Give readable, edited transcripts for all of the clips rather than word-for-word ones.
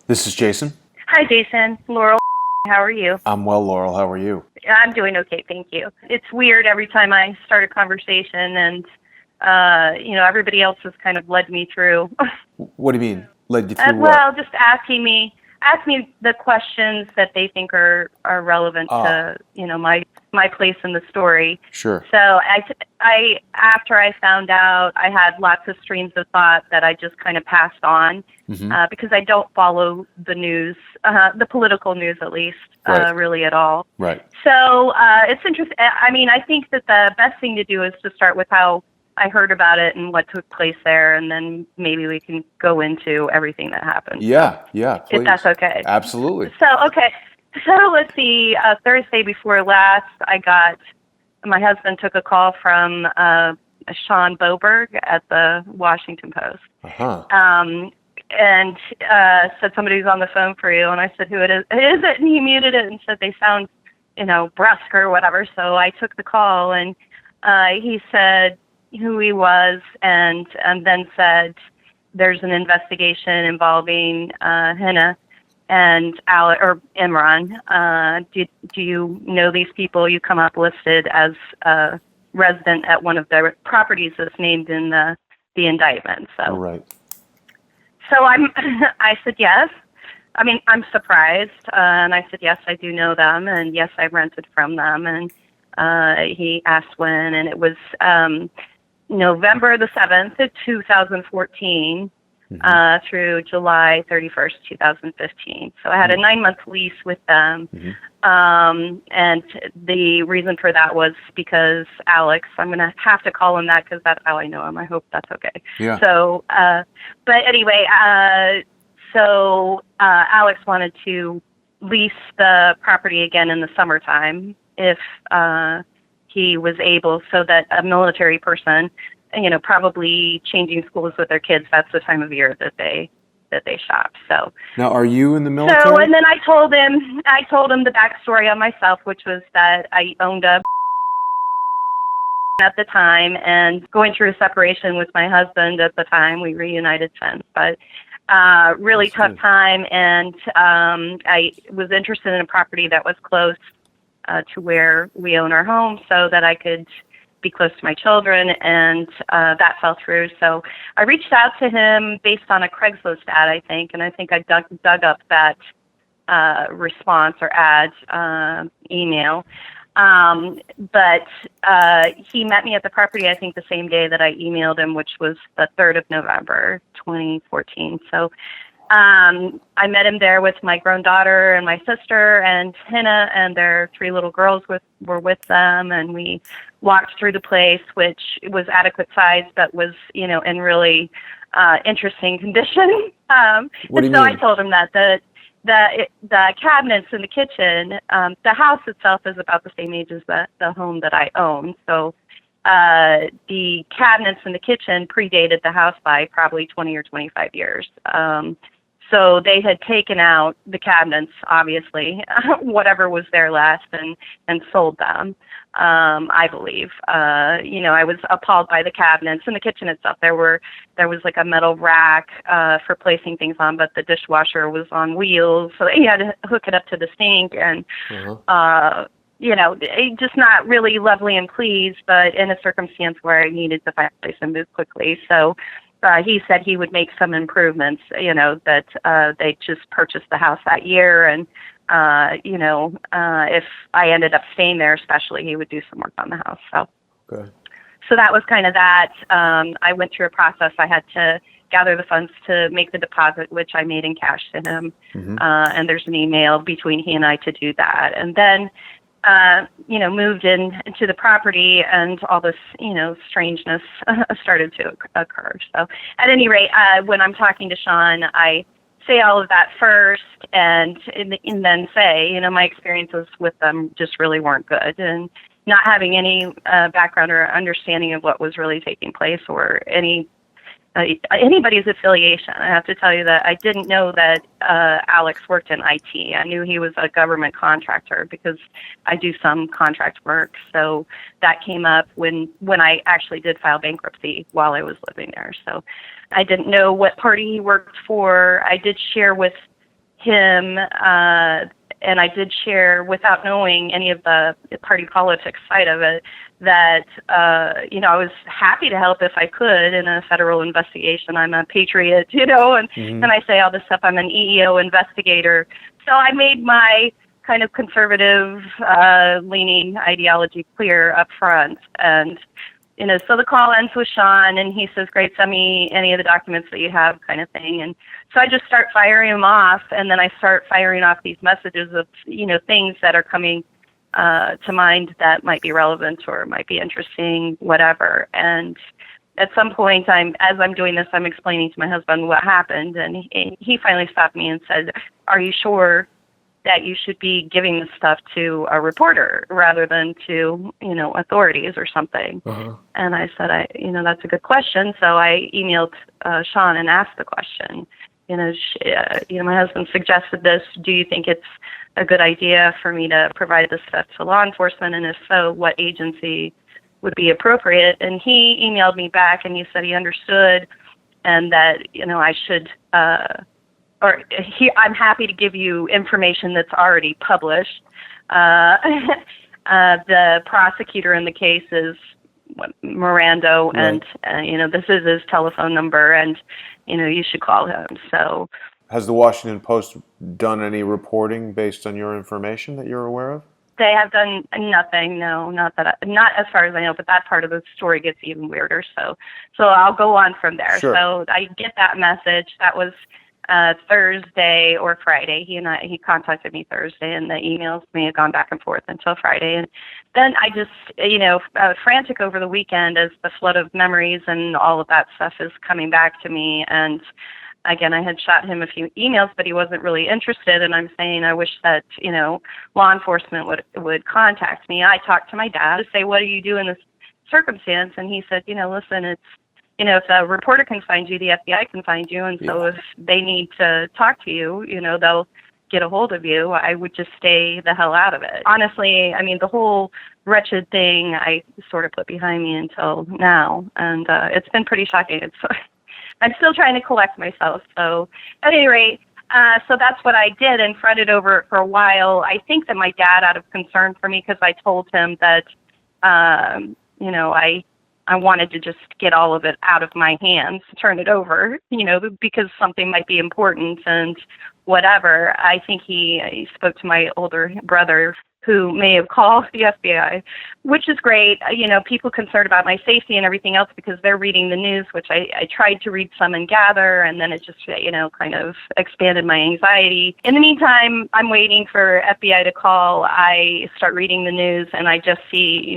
This is Jason. Hi, Jason. Laurel, how are you? I'm well, Laurel. How are you? I'm doing okay, thank you. It's weird every time I start a conversation and, everybody else has kind of led me through. What do you mean? Led you through what? Well, just ask me the questions that they think are relevant Ah, to, my place in the story. sure. So after I found out, I had lots of streams of thought that I just kind of passed on hmm because I don't follow the news, the political news at least, Right. really at all. Right. So it's interesting. I mean, I think that the best thing to do is to start with how I heard about it and what took place there, and then maybe we can go into everything that happened. Yeah, yeah, If please. that's okay. Absolutely. So, okay. So let's see. Thursday before last, my husband took a call from Sean Boberg at the Washington Post. Uh-huh. And said somebody's on the phone for you, and I said, who it is it? And he muted it and said they sound, brusque or whatever. So I took the call, and he said who he was, and then said there's an investigation involving Hina and Imran. Do you know these people? You come up listed as a resident at one of the properties that's named in the indictment. So. Right. So I said yes. I mean, I'm surprised. And I said, yes, I do know them. And yes, I rented from them. And he asked when, and it was November the 7th of 2014 through July 31st, 2015. So I had a 9-month lease with them. And the reason for that was because Alex, I'm going to have to call him that because that's how I know him. I hope that's okay. Yeah. So, but anyway, Alex wanted to lease the property again in the summertime if he was able, so that a military person, probably changing schools with their kids, that's the time of year that they shop. So Now, are you in the military? so, and then I told him the backstory on myself, which was that I owned a at the time, and going through a separation with my husband at the time. We reunited since, but really That's tough good. time. And I was interested in a property that was close to where we own our home, so that I could be close to my children, and that fell through. So I reached out to him based on a Craigslist ad, I think, and I think I dug up that response or ad email. But he met me at the property, I think, the same day that I emailed him, which was the 3rd of November, 2014. So I met him there with my grown daughter and my sister and Hina, and their 3 little girls were with them, and we walked through the place, which was adequate size, but was, in really interesting condition. What do And you so mean? I told him that the cabinets in the kitchen, the house itself is about the same age as the home that I own. So the cabinets in the kitchen predated the house by probably 20 or 25 years. So they had taken out the cabinets, obviously, whatever was there last, and sold them, I believe. I was appalled by the cabinets in the kitchen itself. There was like a metal rack for placing things on, but the dishwasher was on wheels, so they had to hook it up to the sink, and just not really lovely and pleased, but in a circumstance where I needed to find a place and move quickly. So he said he would make some improvements, that they just purchased the house that year. And, if I ended up staying there, especially, he would do some work on the house. Okay. So that was kind of that. I went through a process. I had to gather the funds to make the deposit, which I made in cash to him. And there's an email between he and I to do that. And then, moved into the property, and all this, strangeness started to occur. So at any rate, when I'm talking to Sean, I say all of that first, and then say, my experiences with them just really weren't good, and not having any background or understanding of what was really taking place, or anybody's affiliation. I have to tell you that I didn't know that Alex worked in IT. I knew he was a government contractor because I do some contract work. So that came up when I actually did file bankruptcy while I was living there. So I didn't know what party he worked for. I did share with him, and I did share, without knowing any of the party politics side of it, that, I was happy to help if I could in a federal investigation. I'm a patriot, and I say all this stuff. I'm an EEO investigator. So I made my kind of conservative leaning ideology clear up front. And, so the call ends with Sean, and he says, great, send me any of the documents that you have, kind of thing. And so I just start firing them off, and then I start firing off these messages of, things that are coming to mind that might be relevant or might be interesting, whatever. And at some point, as I'm doing this, I'm explaining to my husband what happened, and he finally stopped me and said, are you sure that you should be giving this stuff to a reporter rather than to, authorities or something? Uh-huh. And I said, that's a good question. So I emailed Sean and asked the question. My husband suggested this. Do you think it's a good idea for me to provide this stuff to law enforcement? And if so, what agency would be appropriate? And he emailed me back, and he said he understood, and that, I should, I'm happy to give you information that's already published. The prosecutor in the case is Mirando, Right. and, this is his telephone number, and, you should call him. So, Has the Washington Post done any reporting based on your information that you're aware of? they have done nothing. No, not as far as I know. But that part of the story gets even weirder. So I'll go on from there. Sure. So I get that message. That was Thursday or Friday. He contacted me Thursday, and the emails may have gone back and forth until Friday. And then I just, frantic over the weekend as the flood of memories and all of that stuff is coming back to me. And again, I had shot him a few emails, but he wasn't really interested. And I'm saying, I wish that, law enforcement would contact me. I talked to my dad to say, what do you do in this circumstance? And he said, listen, it's, if a reporter can find you, the FBI can find you. And so if they need to talk to you, they'll get a hold of you. I would just stay the hell out of it. Honestly, I mean, the whole wretched thing I sort of put behind me until now. And it's been pretty shocking. I'm still trying to collect myself. So at any rate, so that's what I did and fretted over it for a while. I think that my dad, out of concern for me, because I told him that, I wanted to just get all of it out of my hands, turn it over, because something might be important and whatever. I think he spoke to my older brother, who may have called the FBI, which is great. People concerned about my safety and everything else because they're reading the news, which I tried to read some and gather, and then it just, kind of expanded my anxiety. In the meantime, I'm waiting for FBI to call. I start reading the news, and I just see,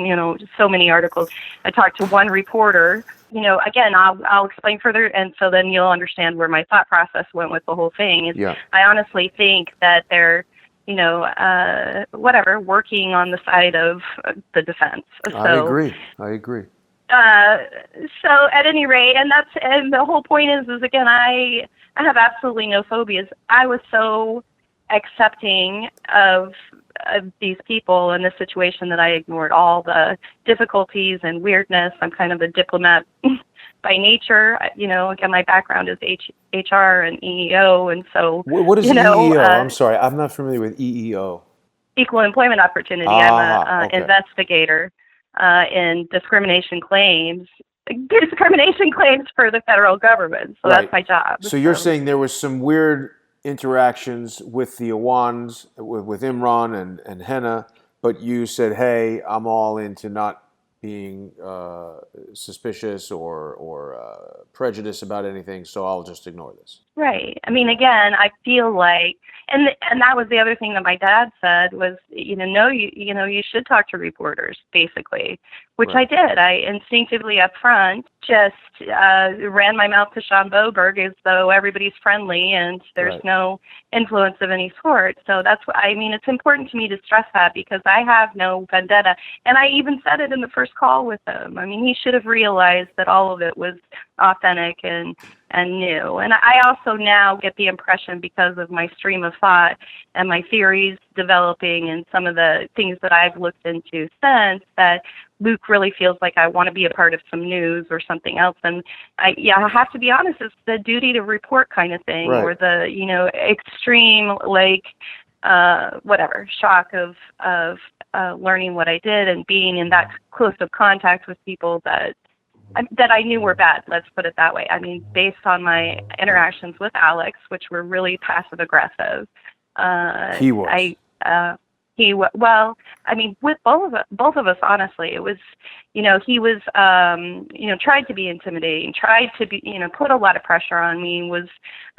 so many articles. I talked to one reporter. Again, I'll explain further, and so then you'll understand where my thought process went with the whole thing. Yeah. I honestly think that they're working on the side of the defense. So, I agree. So at any rate, and the whole point is again, I have absolutely no phobias. I was so accepting of these people in this situation that I ignored all the difficulties and weirdness. I'm kind of a diplomat by nature. Again, my background is HR and EEO, and so What is EEO? I'm sorry, I'm not familiar with EEO. Equal employment opportunity. I'm an Okay. investigator in discrimination claims for the federal government. So Right. that's my job. So you're saying there was some weird interactions with the Awans, with Imran and Henna, but you said, hey, I'm all into not being suspicious or prejudiced about anything, so I'll just ignore this. Right. I mean, again, I feel like, and that was the other thing that my dad said was, you should talk to reporters, basically, which Right. I did. I instinctively up front just ran my mouth to Sean Boberg as though everybody's friendly and there's Right. no influence of any sort. So that's what I mean. It's important to me to stress that because I have no vendetta. And I even said it in the first call with him. I mean, he should have realized that all of it was authentic and new. And I also now get the impression, because of my stream of thought and my theories developing and some of the things that I've looked into since, that Luke really feels like I want to be a part of some news or something else, and I have to be honest, it's the duty to report kind of thing, Right. or the extreme like whatever shock of learning what I did and being in that close of contact with people that I knew were bad. Let's put it that way. I mean, based on my interactions with Alex, which were really passive aggressive, He was. well, I mean, with both of us, honestly, it was, he was, tried to be intimidating, tried to be, put a lot of pressure on me, was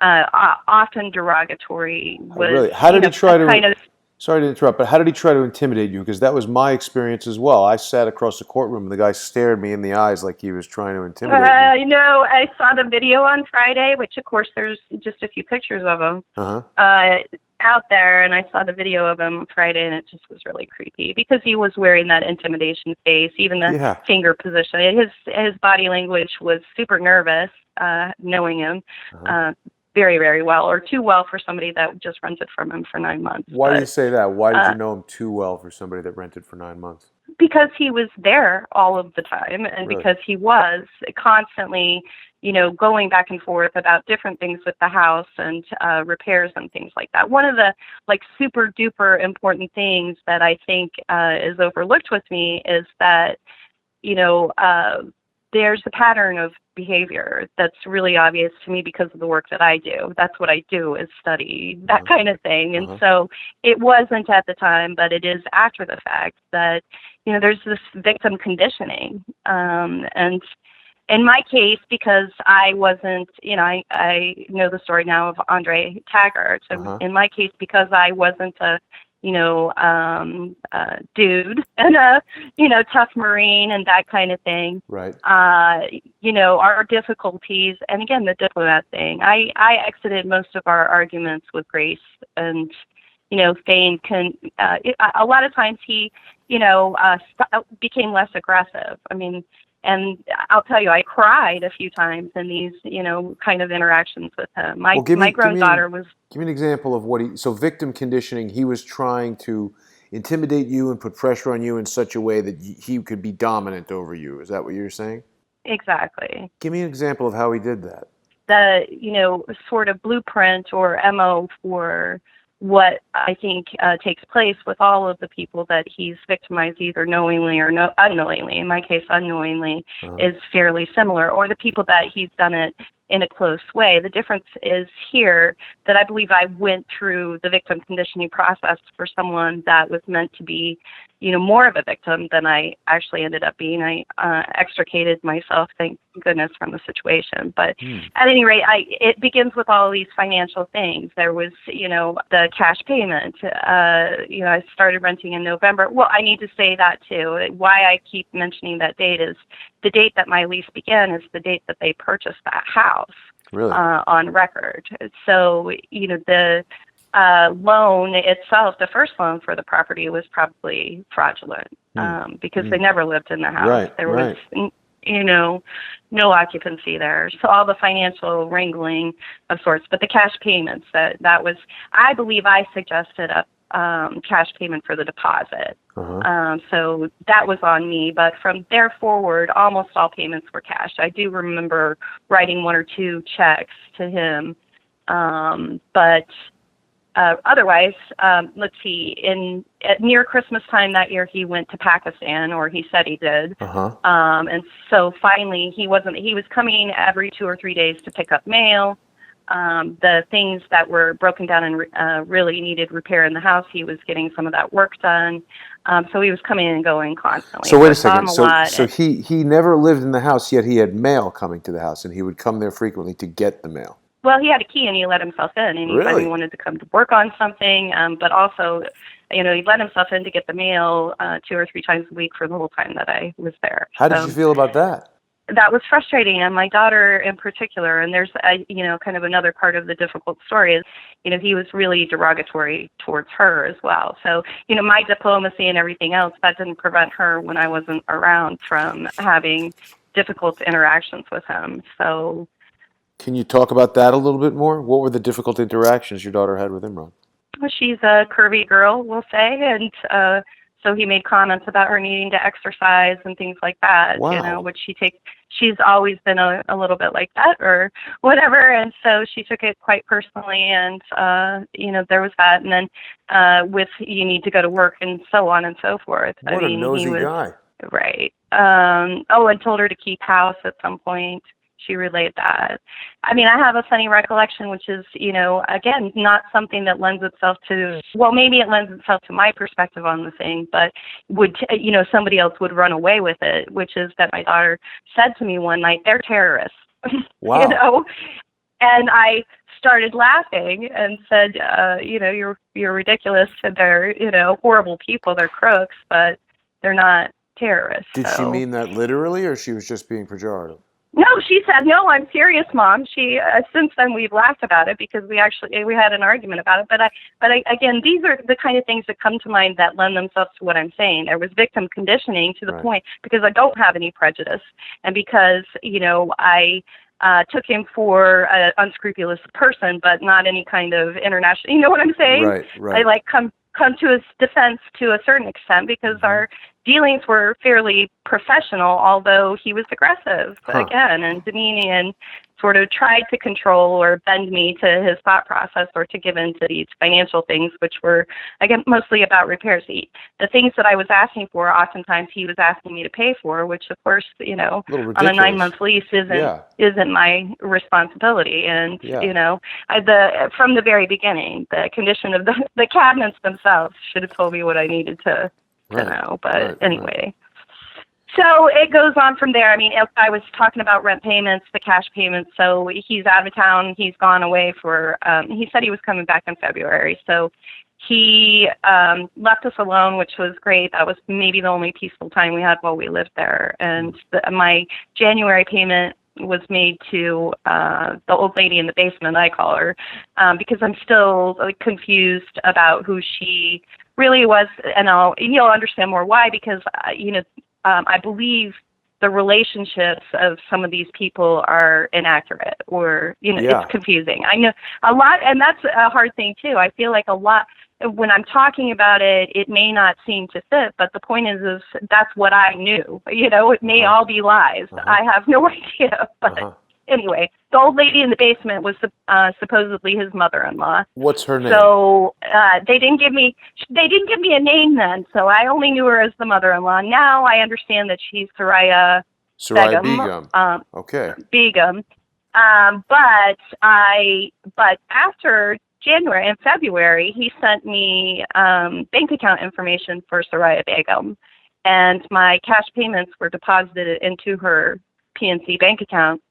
often derogatory. Was, Really? How did he try to? kind of, Sorry to interrupt, but how did he try to intimidate you? Because that was my experience as well. I sat across the courtroom and the guy stared me in the eyes like he was trying to intimidate me. I saw the video on Friday, which of course there's just a few pictures of him out there, and I saw the video of him Friday, and it just was really creepy because he was wearing that intimidation face, even the finger position. His body language was super nervous, knowing him. Very, very well, or too well for somebody that just rented from him for 9 months. Why do you say that? Why did you know him too well for somebody that rented for 9 months? Because he was there all of the time, and because he was constantly, going back and forth about different things with the house and repairs and things like that. One of the super duper important things that I think is overlooked with me is that, there's a pattern of behavior that's really obvious to me because of the work that I do. That's what I do, is study that kind of thing. And so it wasn't at the time, but it is after the fact that, there's this victim conditioning. And in my case, because I wasn't, I know the story now of Andre Taggart. So in my case, because I wasn't a dude and a, tough Marine and that kind of thing. Right. Our difficulties, and again, the diplomat thing, I exited most of our arguments with grace and, Fane a lot of times he, became less aggressive. I mean, and I'll tell you, I cried a few times in these, kind of interactions with him. My grown daughter was... Give me an example of so victim conditioning, he was trying to intimidate you and put pressure on you in such a way that he could be dominant over you. Is that what you're saying? Exactly. Give me an example of how he did that. The, sort of blueprint or MO for what I think takes place with all of the people that he's victimized, either knowingly or unknowingly, in my case unknowingly, is fairly similar, or the people that he's done it in a close way. The difference is here that I believe I went through the victim conditioning process for someone that was meant to be, more of a victim than I actually ended up being. I extricated myself, thank goodness, from the situation. But at any rate, it begins with all of these financial things. There was, the cash payment. I started renting in November. Well, I need to say that too. Why I keep mentioning that date is the date that my lease began is the date that they purchased that house. Really? On record. So, the loan itself, the first loan for the property, was probably fraudulent because they never lived in the house. Right, there was, no occupancy there. So all the financial wrangling of sorts, but the cash payments, that was, I believe I suggested a cash payment for the deposit. So that was on me, but from there forward, almost all payments were cash. I do remember writing 1 or 2 checks to him, but otherwise, let's see, near Christmas time that year, he went to Pakistan, or he said he did. And so finally, he was coming every 2 or 3 days to pick up mail. The things that were broken down and really needed repair in the house, he was getting some of that work done. So he was coming and going constantly. So wait a second. So he never lived in the house, yet he had mail coming to the house, and he would come there frequently to get the mail. Well, he had a key and he let himself in anytime he wanted to come to work on something. But also, he let himself in to get the mail 2 or 3 times a week for the whole time that I was there. How did you feel about that? That was frustrating, and my daughter in particular. And there's, kind of another part of the difficult story is, he was really derogatory towards her as well. So, my diplomacy and everything else, that didn't prevent her, when I wasn't around, from having difficult interactions with him. So... Can you talk about that a little bit more? What were the difficult interactions your daughter had with Imran? Well, she's a curvy girl, we'll say, and So he made comments about her needing to exercise and things like that, Wow. which she's always been a little bit like that or whatever. And so she took it quite personally. And, there was that. And then with you need to go to work and so on and so forth. I What a mean, he nosy was guy. right. And told her to keep house at some point. She relayed that. I mean, I have a funny recollection, which is, again, not something that lends itself to, well, maybe it lends itself to my perspective on the thing, but somebody else would run away with it, which is that my daughter said to me one night, they're terrorists, Wow. and I started laughing and said, you're ridiculous. And they're, horrible people. They're crooks, but they're not terrorists. Did she So. mean that literally, or she was just being pejorative? No, she said, no, I'm serious, Mom. She, since then we've laughed about it because we had an argument about it. But again, these are the kind of things that come to mind that lend themselves to what I'm saying. There was victim conditioning to the Right. point because I don't have any prejudice and because, I took him for an unscrupulous person, but not any kind of international, you know what I'm saying? Right, right. I come to his defense to a certain extent because our dealings were fairly professional, although he was aggressive again and demeaning and sort of tried to control or bend me to his thought process or to give in to these financial things, which were, again, mostly about repairs. The things that I was asking for, oftentimes he was asking me to pay for, which of course, A little on a ridiculous. 9-month lease isn't my responsibility. And, Yeah. from the very beginning, the condition of the cabinets themselves should have told me what I needed to know. But anyway. So it goes on from there. I mean, I was talking about rent payments, the cash payments. So he's out of town. He's gone away for, he said he was coming back in February. So he left us alone, which was great. That was maybe the only peaceful time we had while we lived there. And my January payment was made to the old lady in the basement, I call her, because I'm still confused about who she really was. And you'll understand more why, because, I believe the relationships of some of these people are inaccurate or, it's confusing. I know a lot, and that's a hard thing too. I feel like a lot, when I'm talking about it, it may not seem to fit, but the point is that's what I knew. It may all be lies. I have no idea, but anyway, the old lady in the basement was supposedly his mother-in-law. What's her name? So they didn't give me a name then. So I only knew her as the mother-in-law. Now I understand that she's Soraya Begum. Okay. Begum. But after January and February, he sent me bank account information for Soraya Begum, and my cash payments were deposited into her PNC bank account.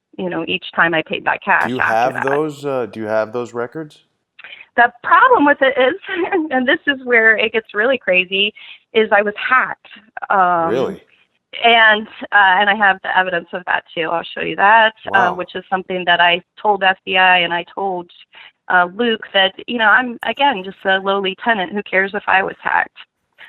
Each time I paid back cash. Do you have those? Do you have those records? The problem with it is, and this is where it gets really crazy, is I was hacked. Really? And I have the evidence of that too. I'll show you that, which is something that I told FBI and I told Luke that I'm again just a lowly tenant. Who cares if I was hacked?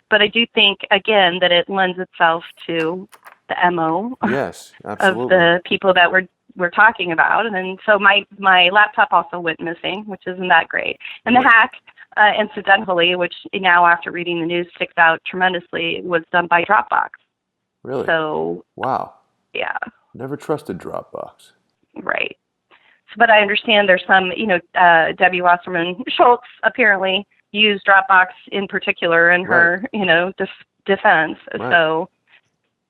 But I do think again that it lends itself to the MO. Yes, absolutely. Of the people that we're talking about. And then so my laptop also went missing, which isn't that great. And the hack, incidentally, which now after reading the news sticks out tremendously, was done by Dropbox. Really? So wow. Yeah. Never trusted Dropbox. Right. So, but I understand there's some, Debbie Wasserman Schultz apparently used Dropbox in particular in her, defense. Right. So.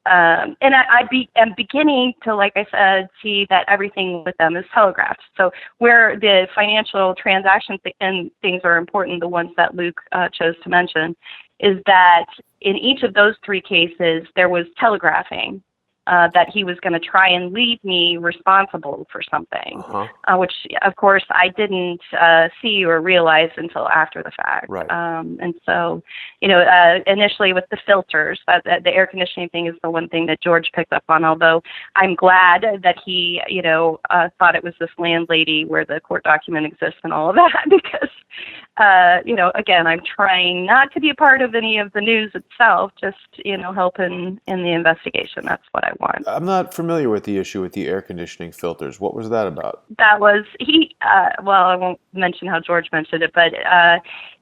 And I'm beginning to, like I said, see that everything with them is telegraphed. So where the financial transactions and things are important, the ones that Luke chose to mention, is that in each of those three cases, there was telegraphing that he was going to try and leave me responsible for something, which, of course, I didn't see or realize until after the fact. Right. And so, initially with the filters, the air conditioning thing is the one thing that George picked up on, although I'm glad that he, thought it was this landlady where the court document exists and all of that, because, again, I'm trying not to be a part of any of the news itself, just, help in the investigation. That's what I want. I'm not familiar with the issue with the air conditioning filters. What was that about? That was, I won't mention how George mentioned it, but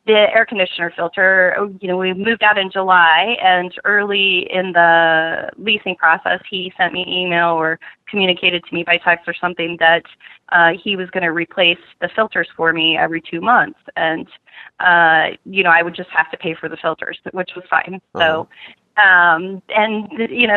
the air conditioner filter, we moved out in July, and early in the leasing process, he sent me an email or communicated to me by text or something that he was going to replace the filters for me every 2 months. And, I would just have to pay for the filters, which was fine. Uh-huh. So,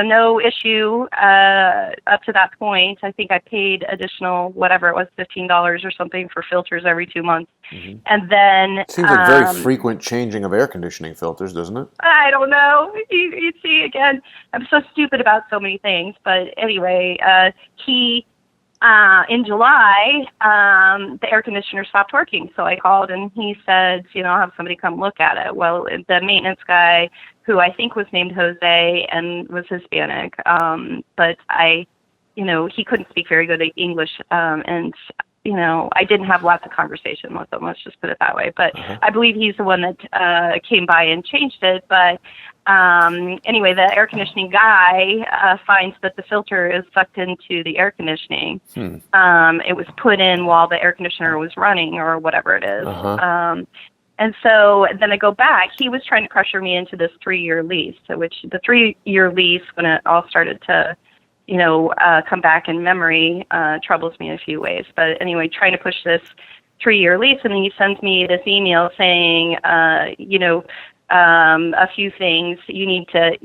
no issue up to that point. I think I paid additional, whatever it was, $15 or something for filters every 2 months. Mm-hmm. And then Seems like very frequent changing of air conditioning filters, doesn't it? I don't know. You see, again, I'm so stupid about so many things. But anyway, he in July, the air conditioner stopped working. So I called and he said, I'll have somebody come look at it. Well, the maintenance guy, who I think was named Jose and was Hispanic, but he couldn't speak very good English, and I didn't have lots of conversation with him. Let's just put it that way. But I believe he's the one that came by and changed it. But anyway, the air conditioning guy finds that the filter is sucked into the air conditioning. It was put in while the air conditioner was running or whatever it is. And so then I go back. He was trying to pressure me into this 3-year lease, which the 3-year lease, when it all started to come back in memory, troubles me in a few ways. But anyway, trying to push this 3-year lease, and then he sends me this email saying, a few things. You need to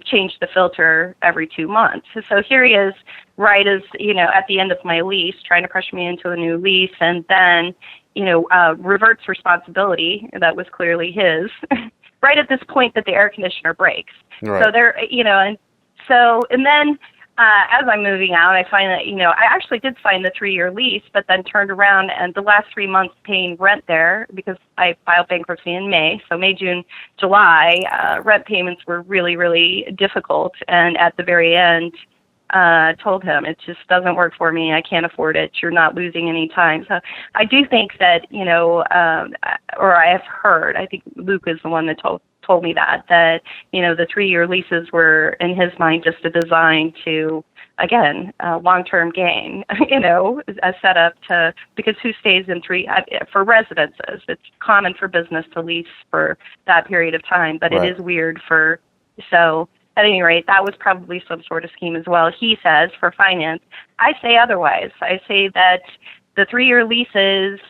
change the filter every 2 months. So here he is, right as, at the end of my lease, trying to pressure me into a new lease, and then, reverts responsibility that was clearly his, right at this point that the air conditioner breaks. Right. So there, and then as I'm moving out, I find that, I actually did sign the 3-year lease, but then turned around and the last 3 months paying rent there, because I filed bankruptcy in May. So May, June, July, rent payments were really, really difficult. And at the very end, told him it just doesn't work for me. I can't afford it. You're not losing any time. So I do think that, or I have heard, I think Luke is the one that told me that the 3-year leases were in his mind just a design to, again, long-term gain, a setup because who stays in for residences? It's common for business to lease for that period of time, but Right. It is weird so at any rate, that was probably some sort of scheme as well. He says for finance. I say otherwise. I say that the 3-year leases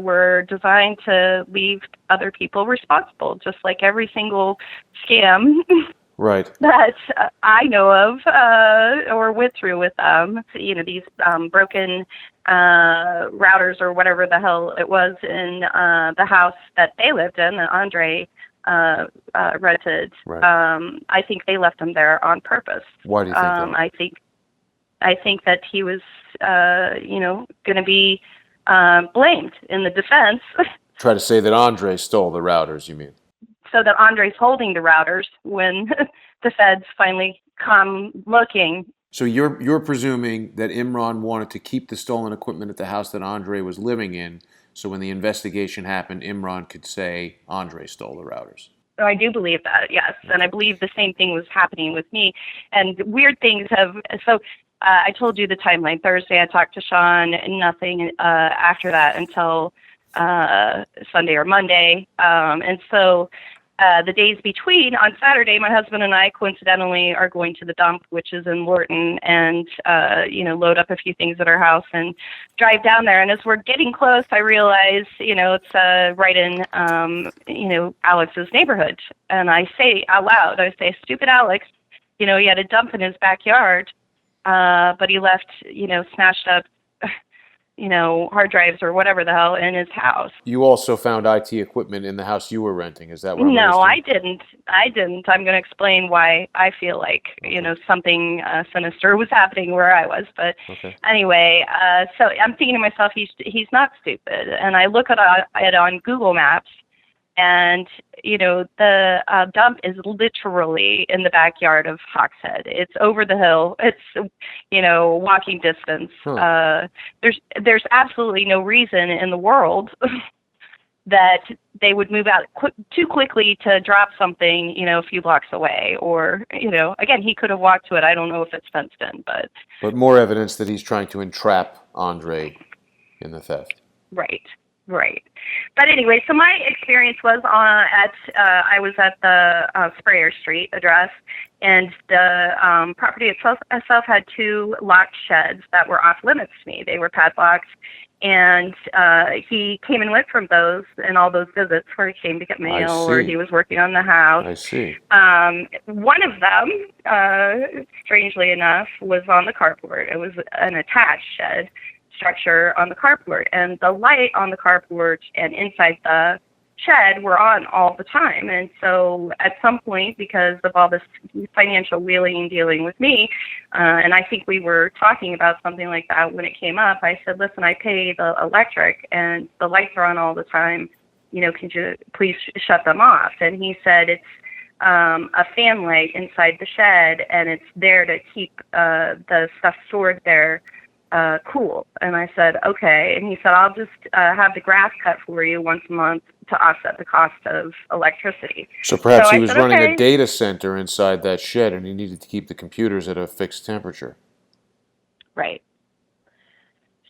were designed to leave other people responsible, just like every single scam Right. that I know of or went through with them. These broken routers or whatever the hell it was in the house that they lived in, that Andre rented. Right. I think they left them there on purpose. Why do you think that? I think that he was, going to be blamed in the defense. Try to say that Andre stole the routers, you mean? So that Andre's holding the routers when the feds finally come looking. So you're presuming that Imran wanted to keep the stolen equipment at the house that Andre was living in, so when the investigation happened, Imran could say Andre stole the routers. So I do believe that, yes. And I believe the same thing was happening with me. And weird things I told you the timeline. Thursday I talked to Sean, and nothing after that until Sunday or Monday. And so the days between, on Saturday, my husband and I coincidentally are going to the dump, which is in Lorton, and, load up a few things at our house and drive down there. And as we're getting close, I realize, it's right in, Alex's neighborhood. And I say out loud, stupid Alex, he had a dump in his backyard, but he left, smashed up, hard drives or whatever the hell in his house. You also found IT equipment in the house you were renting. Is that what I'm No, understanding? I didn't. I'm going to explain why I feel like, something sinister was happening where I was. But anyway, so I'm thinking to myself, he's not stupid. And I look at it on Google Maps, and, the dump is literally in the backyard of Hawkshead. It's over the hill. It's, walking distance. There's absolutely no reason in the world that they would move out too quickly to drop something, a few blocks away. Or, again, he could have walked to it. I don't know if it's fenced in, but. But more evidence that he's trying to entrap Andre in the theft. Right. Right. But anyway, so my experience was I was at the Sprayer Street address, and the property itself had two locked sheds that were off limits to me. They were padlocked, and he came and went from those and all those visits where he came to get I mail or he see. was working on the house. I see. One of them, strangely enough, was on the carport. It was an attached shed structure on the carport, and the light on the carport and inside the shed were on all the time. And so at some point, because of all this financial wheeling and dealing with me, and I think we were talking about something like that when it came up, I said, listen, I pay the electric and the lights are on all the time. Could you please shut them off? And he said, it's a fan light inside the shed, and it's there to keep the stuff stored there cool. And I said, okay. And he said, I'll just have the grass cut for you once a month to offset the cost of electricity. So perhaps So he I was said, running a okay. data center inside that shed, and he needed to keep the computers at a fixed temperature. Right.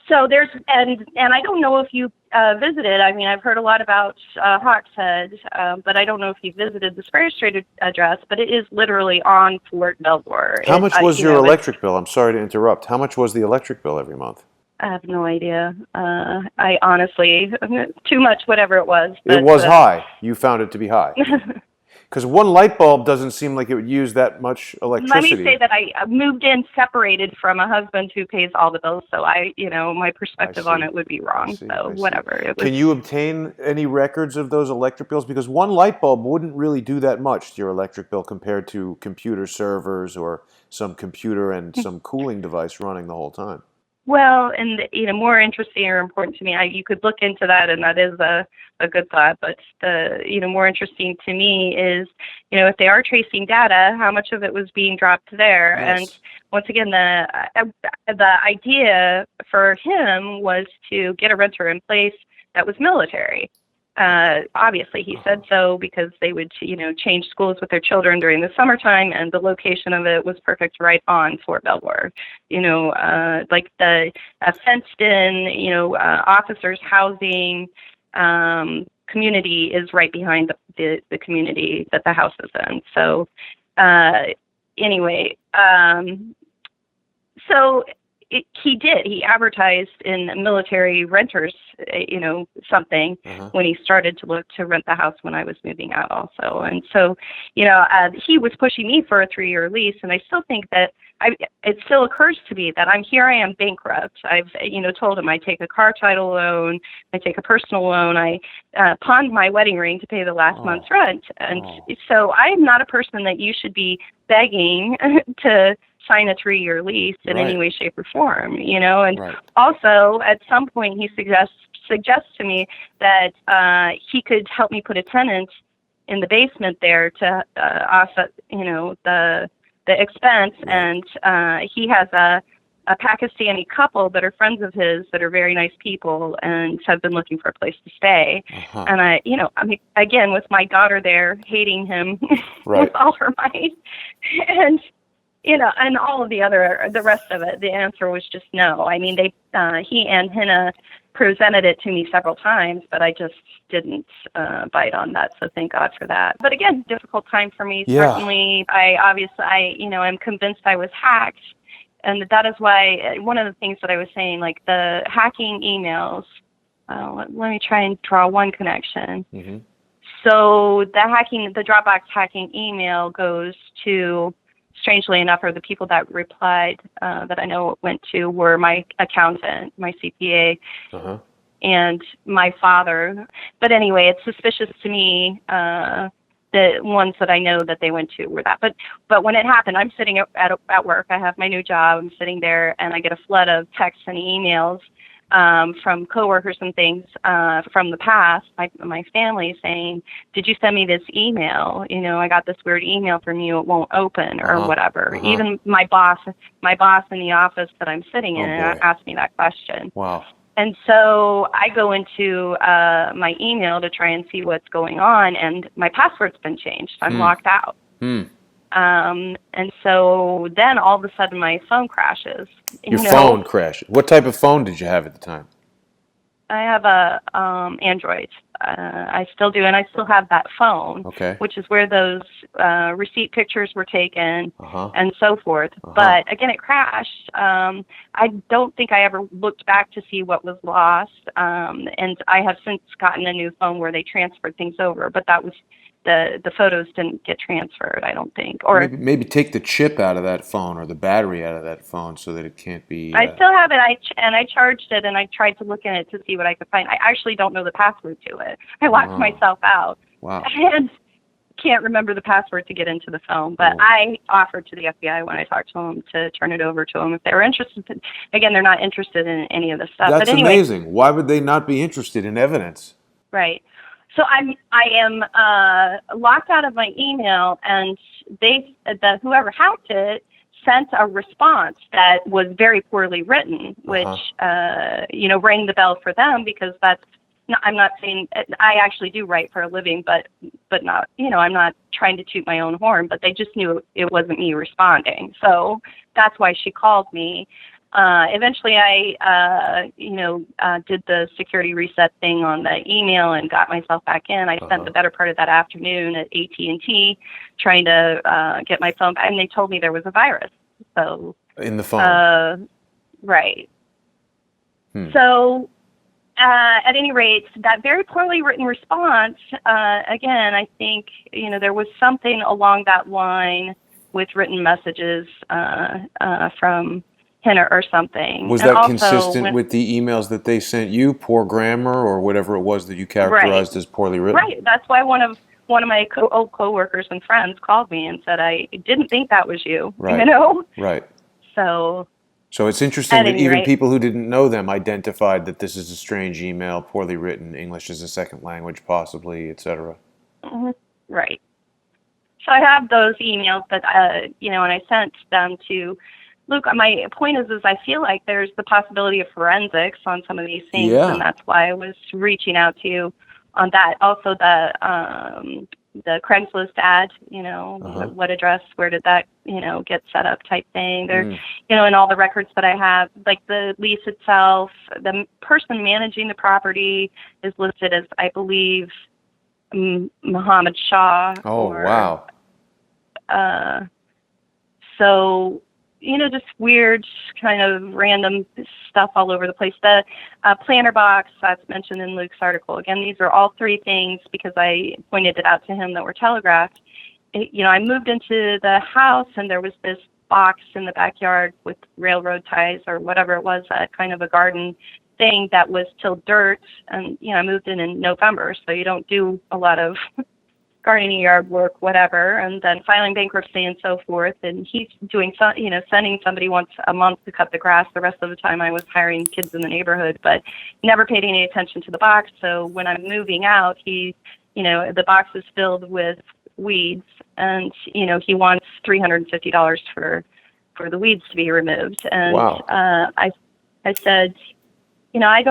So there's, and I don't know if you visited. I mean, I've heard a lot about Hawkshead, but I don't know if you visited the Sprayer Street address, but it is literally on Fort Belvoir. How much was your electric bill? I'm sorry to interrupt. How much was the electric bill every month? I have no idea. I honestly, too much, whatever it was. But, It was high. You found it to be high. Because one light bulb doesn't seem like it would use that much electricity. Let me say that I moved in separated from a husband who pays all the bills, so my perspective on it would be wrong. So whatever. It was. Can you obtain any records of those electric bills? Because one light bulb wouldn't really do that much to your electric bill compared to computer servers or some computer and some cooling device running the whole time. Well, and more interesting or important to me, you could look into that, and that is a good thought. But the more interesting to me is if they are tracing data, how much of it was being dropped there? Yes. And once again, the idea for him was to get a renter in place that was military. Obviously, he said so because they would, change schools with their children during the summertime, and the location of it was perfect right on Fort Belvoir. Like the fenced-in, officers' housing community is right behind the community that the house is in. So, anyway, so. He advertised in military renters, something when he started to look to rent the house when I was moving out also. And so, he was pushing me for a 3-year lease. And I still think that it still occurs to me that I am bankrupt. I've, told him I take a car title loan, I take a personal loan, I pawned my wedding ring to pay the last month's rent. And so I'm not a person that you should be begging to sign a 3-year lease in any way, shape, or form, and also at some point he suggests to me that he could help me put a tenant in the basement there to offset, the expense, and he has a Pakistani couple that are friends of his that are very nice people and have been looking for a place to stay. And I mean, again, with my daughter there hating him with all her might, and and all of the rest of it, the answer was just no. I mean, he and Hannah presented it to me several times, but I just didn't bite on that. So thank God for that. But again, difficult time for me. Yeah. Certainly, I'm convinced I was hacked. And that is why one of the things that I was saying, like the hacking emails, let me try and draw one connection. Mm-hmm. So the Dropbox hacking email goes to, strangely enough, or the people that replied that I know it went to were my accountant, my CPA, and my father. But anyway, it's suspicious to me. The ones that I know that they went to were that. But when it happened, I'm sitting at work. I have my new job. I'm sitting there, and I get a flood of texts and emails from coworkers and things from the past, my family saying, did you send me this email? I got this weird email from you. It won't open or whatever. Even my boss in the office that I'm sitting in asked me that question. Wow. And so I go into my email to try and see what's going on, and my password's been changed. I'm locked out. And so then all of a sudden my phone crashes. Your phone crashed. What type of phone did you have at the time? I have a Android. I still do, and I still have that phone, Okay. which is where those receipt pictures were taken Uh-huh. and so forth. Uh-huh. But again, it crashed. I don't think I ever looked back to see what was lost. And I have since gotten a new phone where they transferred things over, but that was the photos didn't get transferred, I don't think. Or Maybe take the chip out of that phone or the battery out of that phone so that it can't be. I still have it. And I charged it, and I tried to look in it to see what I could find. I actually don't know the password to it. I locked Oh, myself out wow. and can't remember the password to get into the phone. But Oh, I offered to the FBI when I talked to them to turn it over to them if they were interested. Again, they're not interested in any of this stuff. But that's anyway, amazing. Why would they not be interested in evidence? right. So I am locked out of my email, and whoever hacked it sent a response that was very poorly written, which Uh-huh. rang the bell for them because that's. No, I'm not saying I actually do write for a living, but not I'm not trying to toot my own horn, but they just knew it wasn't me responding, so that's why she called me. Eventually, I did the security reset thing on the email and got myself back in. I spent Uh-huh. the better part of that afternoon at AT&T trying to get my phone back, and they told me there was a virus. So, In the phone. uh, right. Hmm. So, at any rate, that very poorly written response, again, I think, there was something along that line with written messages from Henner or something. Was And that also, consistent with the emails that they sent you? Poor grammar or whatever it was that you right, characterized as poorly written? right. That's why one of my old coworkers and friends called me and said, I didn't think that was you, Right. Right. So, So it's interesting at that any even rate, people who didn't know them identified that this is a strange email, poorly written, English as a second language, possibly, etc. mhm, right. So I have those emails that, and I sent them to Luke. My point is I feel like there's the possibility of forensics on some of these things, and Yeah. that's why I was reaching out to you on that. Also, the Craigslist ad, Uh-huh. what address, where did that, get set up type thing. There, Mm. and all the records that I have, like the lease itself, the person managing the property is listed as, I believe, Muhammad Shah Oh, or wow. uh, so, just weird kind of random stuff all over the place. The planter box that's mentioned in Luke's article. Again, these are all three things because I pointed it out to him that were telegraphed. I moved into the house and there was this box in the backyard with railroad ties or whatever it was, kind of a garden thing that was still dirt. And, I moved in November, so you don't do a lot of gardening yard work, whatever, and then filing bankruptcy and so forth. And he's doing sending somebody once a month to cut the grass. The rest of the time I was hiring kids in the neighborhood, but never paid any attention to the box. So when I'm moving out, the box is filled with weeds, and he wants $350 for the weeds to be removed. And Wow. I said, I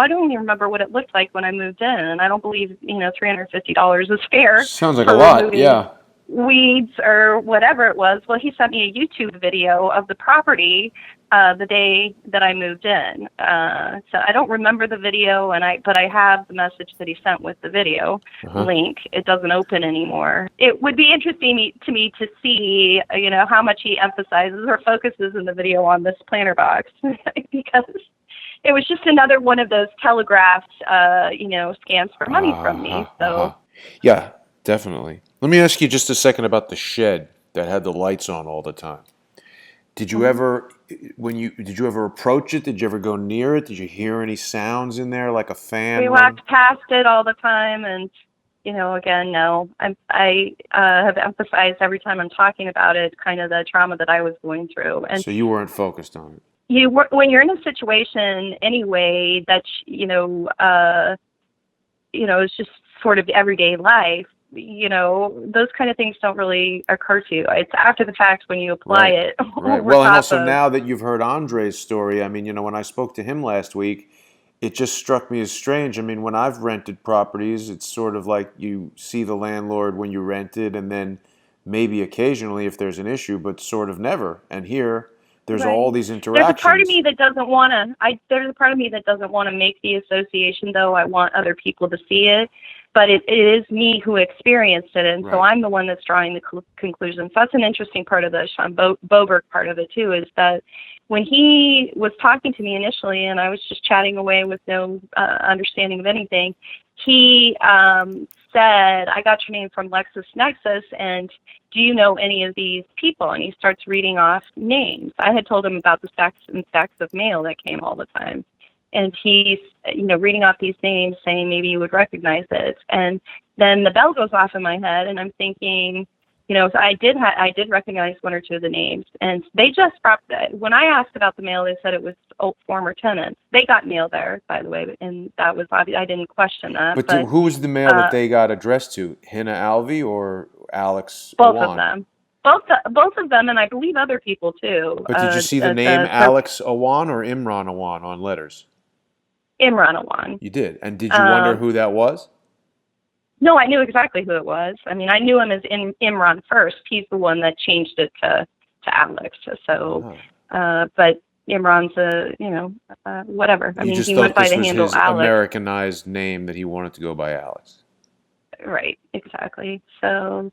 don't even remember what it looked like when I moved in, and I don't believe, $350 is fair Sounds like a for lot. removing Yeah. weeds or whatever it was. Well, he sent me a YouTube video of the property the day that I moved in. So I don't remember the video, but I have the message that he sent with the video Uh-huh. link. It doesn't open anymore. It would be interesting to me to see, how much he emphasizes or focuses in the video on this planter box because it was just another one of those telegraphed, scams for money from Uh-huh. me. Uh-huh. So, Yeah, definitely. Let me ask you just a second about the shed that had the lights on all the time. Did you mhm. ever, did you ever approach it? Did you ever go near it? Did you hear any sounds in there, like a fan We running? walked past it all the time, and again, no. I have emphasized every time I'm talking about it, kind of the trauma that I was going through, and So you weren't focused on it. when you're in a situation anyway that it's just sort of everyday life. Those kind of things don't really occur to you. It's after the fact when you apply Right. it Right. over Well, and top also of. now that you've heard Andre's story, I mean, when I spoke to him last week, it just struck me as strange. I mean, when I've rented properties, it's sort of like you see the landlord when you rent it, and then maybe occasionally if there's an issue, but sort of never. And here, there's all Right. these There's a part of interactions. me that doesn't want to. There's a part of me that doesn't want to make the association, though. I want other people to see it, but it is me who experienced it, and so Right. I'm the one that's drawing the conclusions. That's an interesting part of the Sean Boberg part of it too. Is that when he was talking to me initially, and I was just chatting away with no understanding of anything, he said, "I got your name from LexisNexis, and do you know any of these people?" And he starts reading off names. I had told him about the stacks and stacks of mail that came all the time. And he's, reading off these names, saying maybe you would recognize it. And then the bell goes off in my head, and I'm thinking, so I did recognize one or two of the names. And they just dropped it. When I asked about the mail, they said it was former tenants. They got mail there, by the way, and that was obvious. I didn't question that. But But who was the mail that they got addressed to? Hina Alvi or Alex both of Awan? them. Both of them, and I believe other people too. But did you see the name Alex Awan or Imran Awan on letters? Imran Awan. You did. And did you wonder who that was? No, I knew exactly who it was. I mean, I knew him as Imran first. He's the one that changed it to Alex. So, but Imran's whatever. I You mean, just he thought went by this the was handle his Alex. Americanized name that he wanted to go by Alex. Right, exactly. So,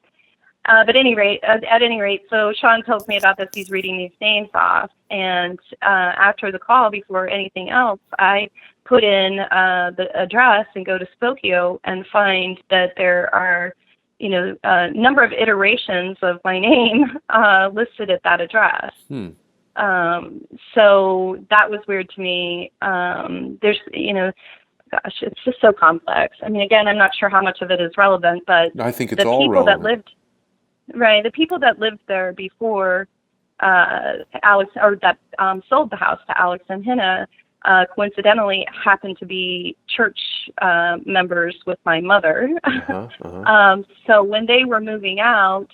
but at any rate, so Sean tells me about this. He's reading these names off, and after the call, before anything else, I put in the address and go to Spokio and find that there are, a number of iterations of my name listed at that address. So that was weird to me. There's, gosh, it's just so complex. I mean, again, I'm not sure how much of it is relevant, but I think it's the all people relevant. that lived, right, the people that lived there before Alex, or that sold the house to Alex and Hina, coincidentally happened to be church members with my mother. So when they were moving out,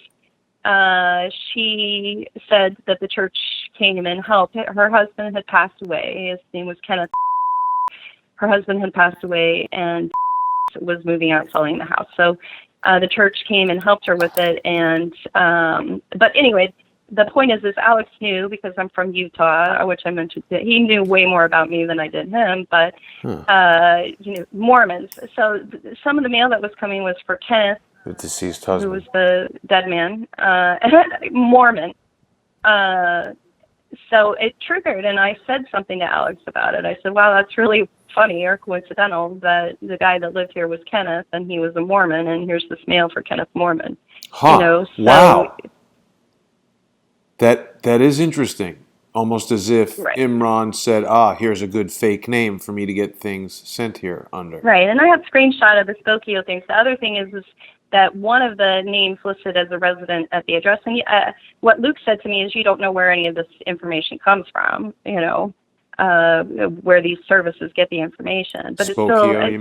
she said that the church came and helped. Her husband had passed away. His name was Kenneth. Her husband had passed away and was moving out, selling the house. So the church came and helped her with it. And but anyway, the point is Alex knew, because I'm from Utah, which I mentioned, that he knew way more about me than I did him. But Mormons. So some of the mail that was coming was for Kenneth, the deceased husband, who was the dead man, Mormon. So it triggered, and I said something to Alex about it. I said, "Wow, that's really funny or coincidental that the guy that lived here was Kenneth, and he was a Mormon, and here's this mail for Kenneth Mormon." So wow. That is interesting. Almost as if Imran said, here's a good fake name for me to get things sent here under. Right, and I have a screenshot of the Spokio things. The other thing is that one of the names listed as a resident at the address, and what Luke said to me is, you don't know where any of this information comes from, where these services get the information. But it's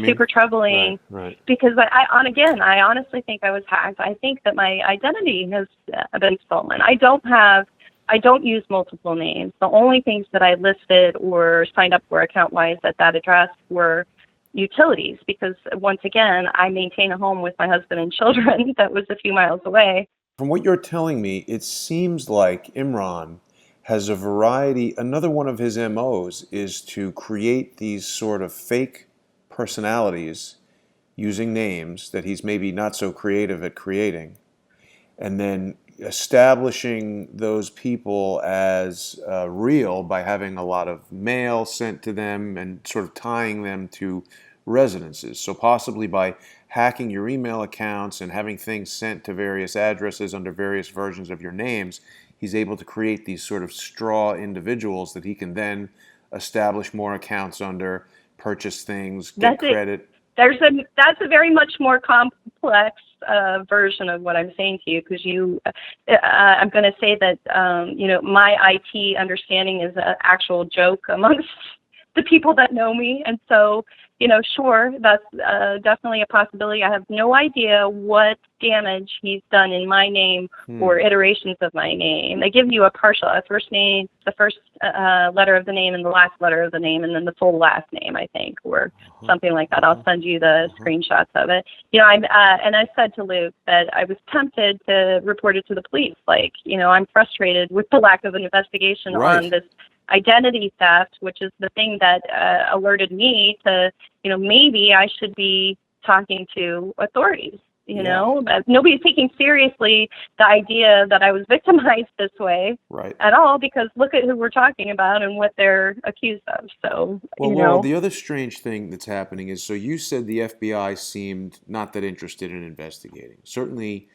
super troubling, right. Because I honestly think I was hacked. I think that my identity has been stolen. I don't use multiple names. The only things that I listed or signed up for account-wise at that address were utilities, because once again, I maintain a home with my husband and children that was a few miles away. From what you're telling me, it seems like Imran has a variety. Another one of his MOs is to create these sort of fake personalities using names that he's maybe not so creative at creating, and then establishing those people as real by having a lot of mail sent to them and sort of tying them to residences. So possibly by hacking your email accounts and having things sent to various addresses under various versions of your names, he's able to create these sort of straw individuals that he can then establish more accounts under, purchase things, get credit. That's a very much more complex version of what I'm saying to you, because I'm going to say that my IT understanding is an actual joke amongst the people that know me. And so, sure, that's definitely a possibility. I have no idea what damage he's done in my name or iterations of my name. They give you a partial, a first name, the first letter of the name and the last letter of the name, and then the full last name, I think, or something like that. I'll send you the screenshots of it. And I said to Luke that I was tempted to report it to the police. Like, I'm frustrated with the lack of an investigation on this identity theft, which is the thing that alerted me to, maybe I should be talking to authorities. Nobody's taking seriously the idea that I was victimized this way at all, because look at who we're talking about and what they're accused of. So, Well, the other strange thing that's happening is, so you said the FBI seemed not that interested in investigating. Certainly.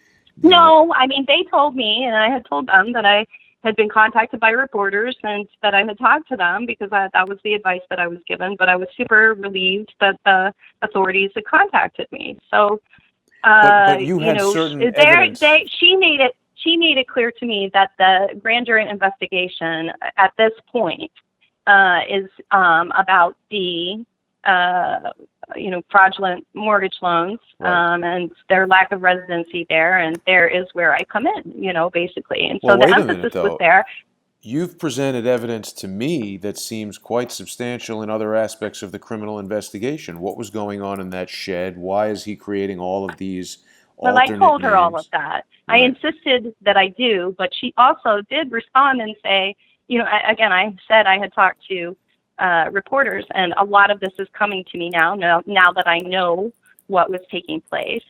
No, I mean, they told me, and I had told them that I had been contacted by reporters and that I had talked to them because that was the advice that I was given. But I was super relieved that the authorities had contacted me. So, but you had certain evidence. She made it clear to me that the grand jury investigation at this point is about the fraudulent mortgage loans and their lack of residency there, and there is where I come in, basically. And so the emphasis was there. You've presented evidence to me that seems quite substantial in other aspects of the criminal investigation. What was going on in that shed? Why is he creating all of these alternate names? Well, I told her all of that. Right. I insisted that I do, but she also did respond and say, again, I said I had talked to reporters, and a lot of this is coming to me now that I know what was taking place.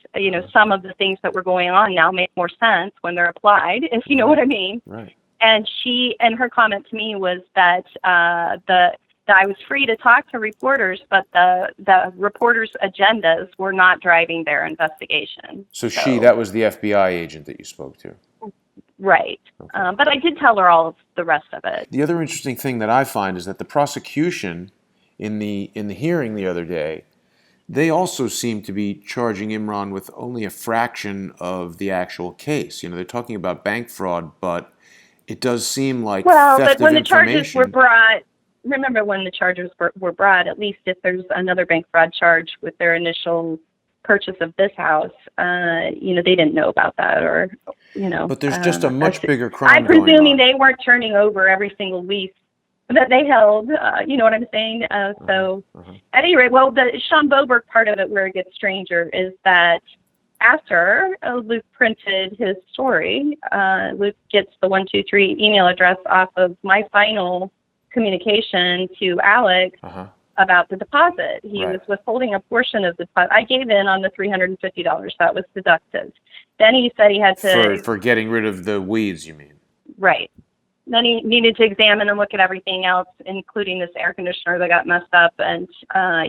Some of the things that were going on now make more sense when they're applied, if you know what I mean. Right. And her comment to me was that that I was free to talk to reporters, but the reporters' agendas were not driving their investigation. So that was the FBI agent that you spoke to? Right. Okay. But I did tell her all of the rest of it. The other interesting thing that I find is that the prosecution in the hearing the other day, they also seem to be charging Imran with only a fraction of the actual case. They're talking about bank fraud, but it does seem like theft but when of the charges were brought, remember when the charges were brought, at least if there's another bank fraud charge with their initial purchase of this house, they didn't know about that, or, But there's just a much bigger crime I'm presuming they weren't turning over every single lease that they held, you know what I'm saying? At any rate, the Sean Boberg part of it where it gets stranger is that after Luke printed his story, Luke gets the 123 email address off of my final communication to Alex about the deposit. He was withholding a portion of the deposit. I gave in on the $350 that was deducted. Then he said he had to... For getting rid of the weeds, you mean? Right. Then he needed to examine and look at everything else, including this air conditioner that got messed up, and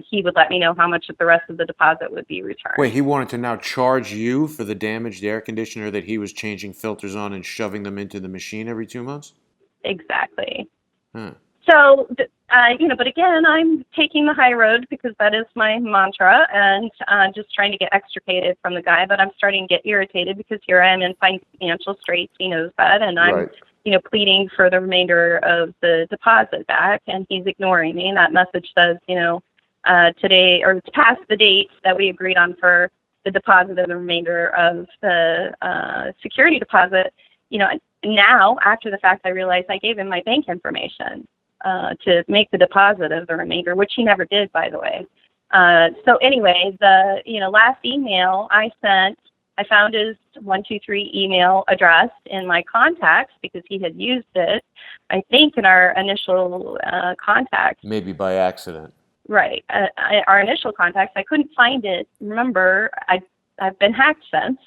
he would let me know how much of the rest of the deposit would be returned. Wait, he wanted to now charge you for the damaged air conditioner that he was changing filters on and shoving them into the machine every 2 months? Exactly. Huh. So, but again, I'm taking the high road because that is my mantra, and just trying to get extricated from the guy. But I'm starting to get irritated because here I am in financial straits. He knows that, and I'm, pleading for the remainder of the deposit back, and he's ignoring me. And that message says, today, or it's past the date that we agreed on for the deposit of the remainder of the security deposit. Now after the fact, I realized I gave him my bank information to make the deposit of the remainder, which he never did, by the way. So anyway, the last email I sent, I found his 123 email address in my contacts because he had used it, I think, in our initial contacts. But by accident. Right. Our initial contacts, I couldn't find it. Remember, I've been hacked since.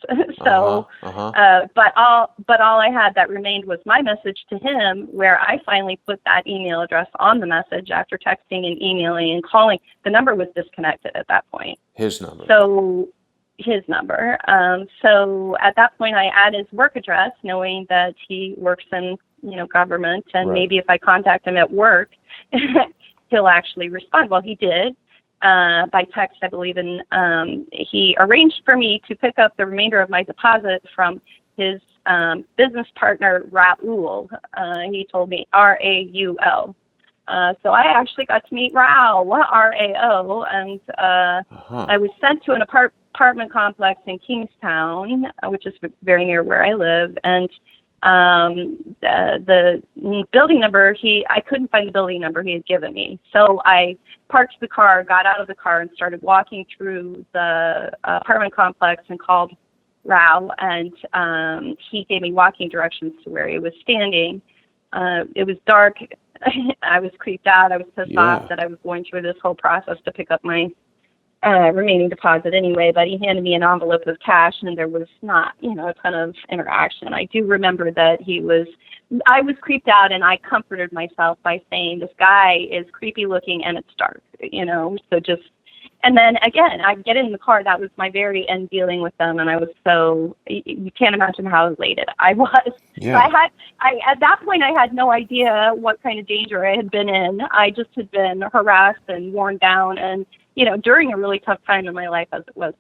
So, but all I had that remained was my message to him, where I finally put that email address on the message after texting and emailing and calling. The number was disconnected at that point. His number. So at that point, I add his work address, knowing that he works in government, and maybe if I contact him at work, he'll actually respond. Well, he did. By text, I believe, and he arranged for me to pick up the remainder of my deposit from his business partner, Raul. He told me, Raul. So I actually got to meet Rao, R-A-O, and I was sent to an apartment complex in Kingstown, which is very near where I live, and the building number, I couldn't find the building number he had given me. So I parked the car, got out of the car, and started walking through the apartment complex and called Rao, and he gave me walking directions to where he was standing. It was dark. I was creeped out. I was pissed off that I was going through this whole process to pick up my remaining deposit anyway, but he handed me an envelope of cash, and there was not, a ton of interaction. I do remember that I was creeped out, and I comforted myself by saying, this guy is creepy looking and it's dark, so just, and then again, I get in the car. That was my very end dealing with them, and I was you can't imagine how elated I was. Yeah. So at that point, I had no idea what kind of danger I had been in. I just had been harassed and worn down, and during a really tough time in my life, as I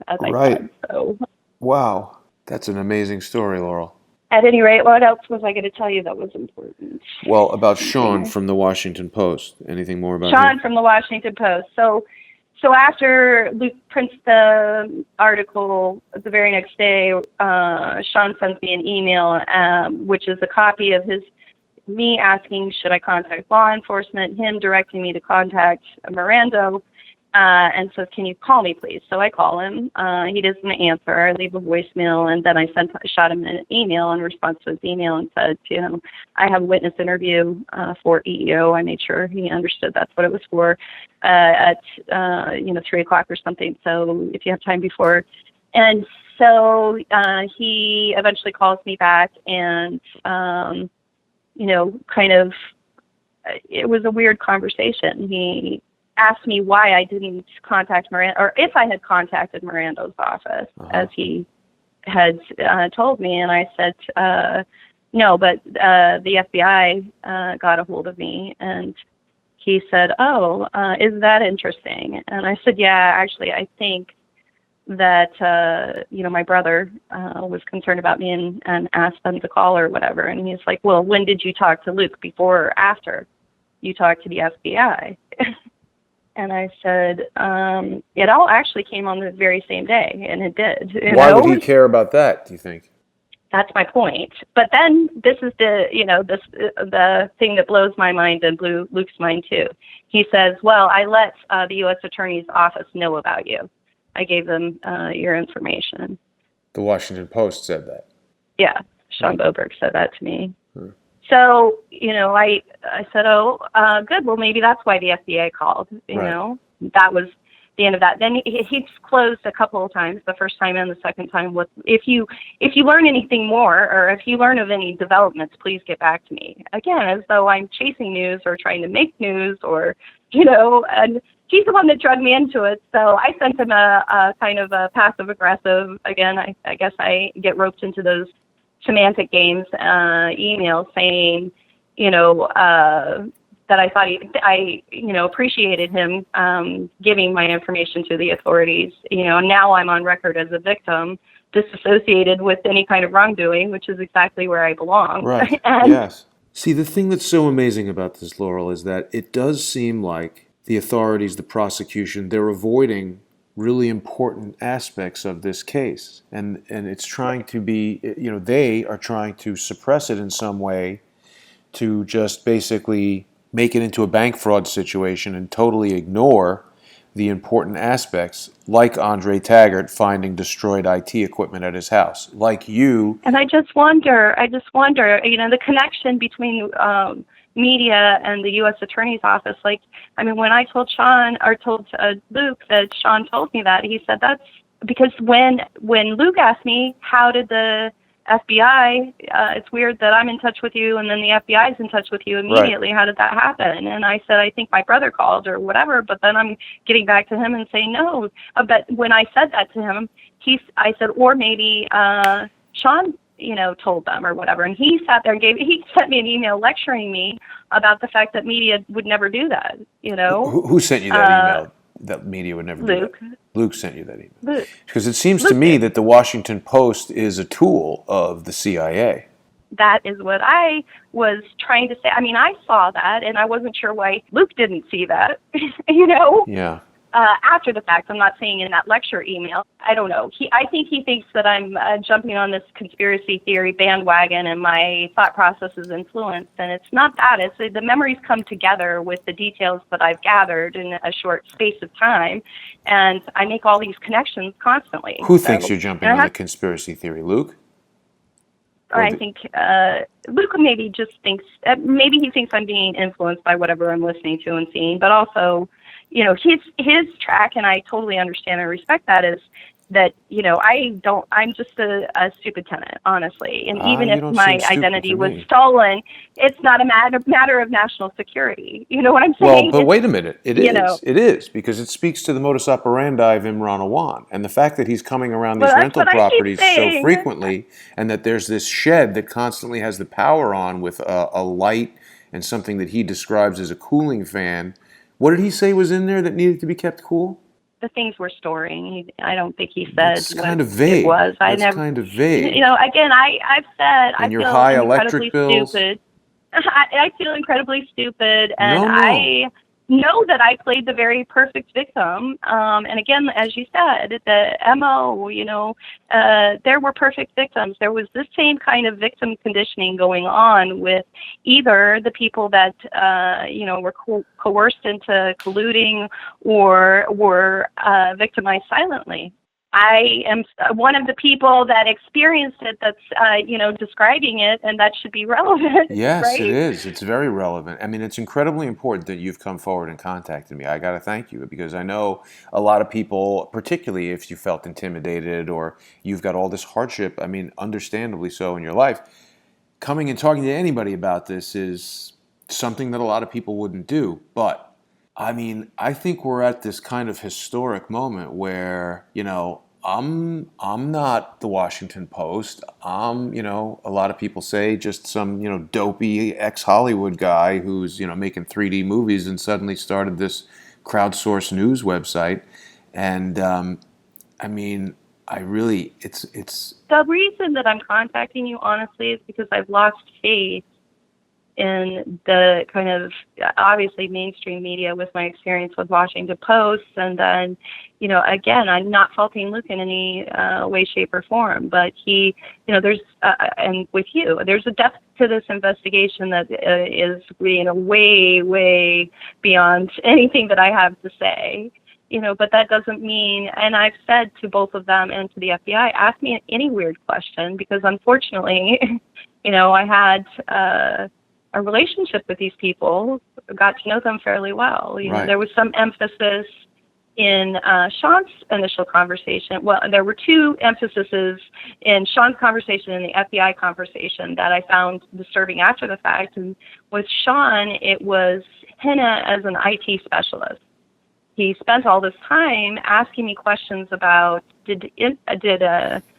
said. So, wow, that's an amazing story, Laurel. At any rate, what else was I going to tell you that was important? Well, about Sean from the Washington Post. Anything more about Sean him? from the Washington Post. So after Luke prints the article, the very next day, Sean sends me an email, which is a copy of me asking, should I contact law enforcement, him directing me to contact Miranda, and says, can you call me, please? So I call him. He doesn't answer. I leave a voicemail, and then I shot him an email in response to his email and said to him, I have a witness interview for EEO. I made sure he understood that's what it was for at 3 o'clock or something. So if you have time before. And so he eventually calls me back, and, it was a weird conversation. He asked me why I didn't contact Miranda, or if I had contacted Miranda's office, as he had told me. And I said, no, but the FBI got a hold of me. And he said, oh, is that interesting? And I said, yeah, actually, I think that, my brother was concerned about me and asked them to call or whatever. And he's like, well, when did you talk to Luke, before or after you talked to the FBI? And I said, it all actually came on the very same day, and it did. Why would he care about that, do you think? That's my point. But then this is the thing that blows my mind and blew Luke's mind too. He says, well, I let the U.S. Attorney's Office know about you. I gave them your information. The Washington Post said that. Yeah, Sean Boberg said that to me. So, I said, oh, good. Well, maybe that's why the FBI called. That was the end of that. Then he's closed a couple of times, the first time and the second time. If you learn anything more, or if you learn of any developments, please get back to me. Again, as though I'm chasing news or trying to make news, or, and he's the one that drugged me into it. So I sent him a kind of a passive aggressive, again, I guess I get roped into those semantic games, email saying, that I thought I appreciated him giving my information to the authorities. Now I'm on record as a victim, disassociated with any kind of wrongdoing, which is exactly where I belong. Right. Yes. See, the thing that's so amazing about this, Laurel, is that it does seem like the authorities, the prosecution, they're avoiding really important aspects of this case. And it's trying to be, they are trying to suppress it in some way to just basically make it into a bank fraud situation and totally ignore the important aspects, like Andre Taggart finding destroyed IT equipment at his house, like you. And I just wonder, the connection between media and the U.S. Attorney's Office. When I told Luke that Sean told me that, he said that's because when Luke asked me, how did the FBI, it's weird that I'm in touch with you and then the FBI is in touch with you immediately. Right. How did that happen? And I said, I think my brother called or whatever, but then I'm getting back to him and saying no. But when I said that to him, I said, or maybe Sean, told them or whatever. And he sat there and he sent me an email lecturing me about the fact that media would never do that, Who sent you that email? That media would never do that? Luke sent you that email. Luke. Because it seems to me that the Washington Post is a tool of the CIA. that is what I was trying to say. I mean, I saw that, and I wasn't sure why Luke didn't see that, you know? Yeah. After the fact. I'm not saying in that lecture email. I don't know. I think he thinks that I'm jumping on this conspiracy theory bandwagon and my thought process is influenced. And it's not that. It's the memories come together with the details that I've gathered in a short space of time. And I make all these connections constantly. Who thinks you're jumping on the conspiracy theory, Luke? I think Luke maybe just thinks, maybe he thinks I'm being influenced by whatever I'm listening to and seeing, but also, you know, his track, and I totally understand and respect that, is that, you know, I'm just a stupid tenant, honestly. And even if my identity was stolen, it's not a matter of national security. You know what I'm saying? Well, but wait a minute. It is, because it speaks to the modus operandi of Imran Awan. And the fact that he's coming around these rental properties so frequently, and that there's this shed that constantly has the power on with a light and something that he describes as a cooling fan. What did he say was in there that needed to be kept cool? The things we're storing. I don't think he said it's kind of vague. It was. That's kind of vague. You know, again, I've said and I your feel high incredibly electric bills. Stupid. I feel incredibly stupid, and No. I know that I played the very perfect victim. And again, as you said, the MO, you know, there were perfect victims. There was the same kind of victim conditioning going on with either the people that, you know, were coerced into colluding or were victimized silently. I am one of the people that experienced it that's, you know, describing it, and that should be relevant. Yes, right? It is. It's very relevant. I mean, it's incredibly important that you've come forward and contacted me. I got to thank you, because I know a lot of people, particularly if you felt intimidated or you've got all this hardship, I mean, understandably so in your life, coming and talking to anybody about this is something that a lot of people wouldn't do. But I mean, I think we're at this kind of historic moment where, you know, I'm not the Washington Post. I'm, you know, a lot of people say just some, you know, dopey ex-Hollywood guy who's, you know, making 3D movies and suddenly started this crowdsourced news website. And I mean, I really, it's the reason that I'm contacting you, honestly, is because I've lost faith in the kind of obviously mainstream media with my experience with Washington Post. And then, you know, again, I'm not faulting Luke in any way, shape, or form, but he, you know, there's, and with you, there's a depth to this investigation that is, you know, way, way beyond anything that I have to say. You know, but that doesn't mean, and I've said to both of them and to the FBI, ask me any weird question, because unfortunately, you know, I had a relationship with these people, got to know them fairly well. You know, there was some emphasis in Sean's initial conversation. Well, there were two emphases in Sean's conversation and the FBI conversation that I found disturbing after the fact. And with Sean, it was Hannah as an IT specialist. He spent all this time asking me questions about, did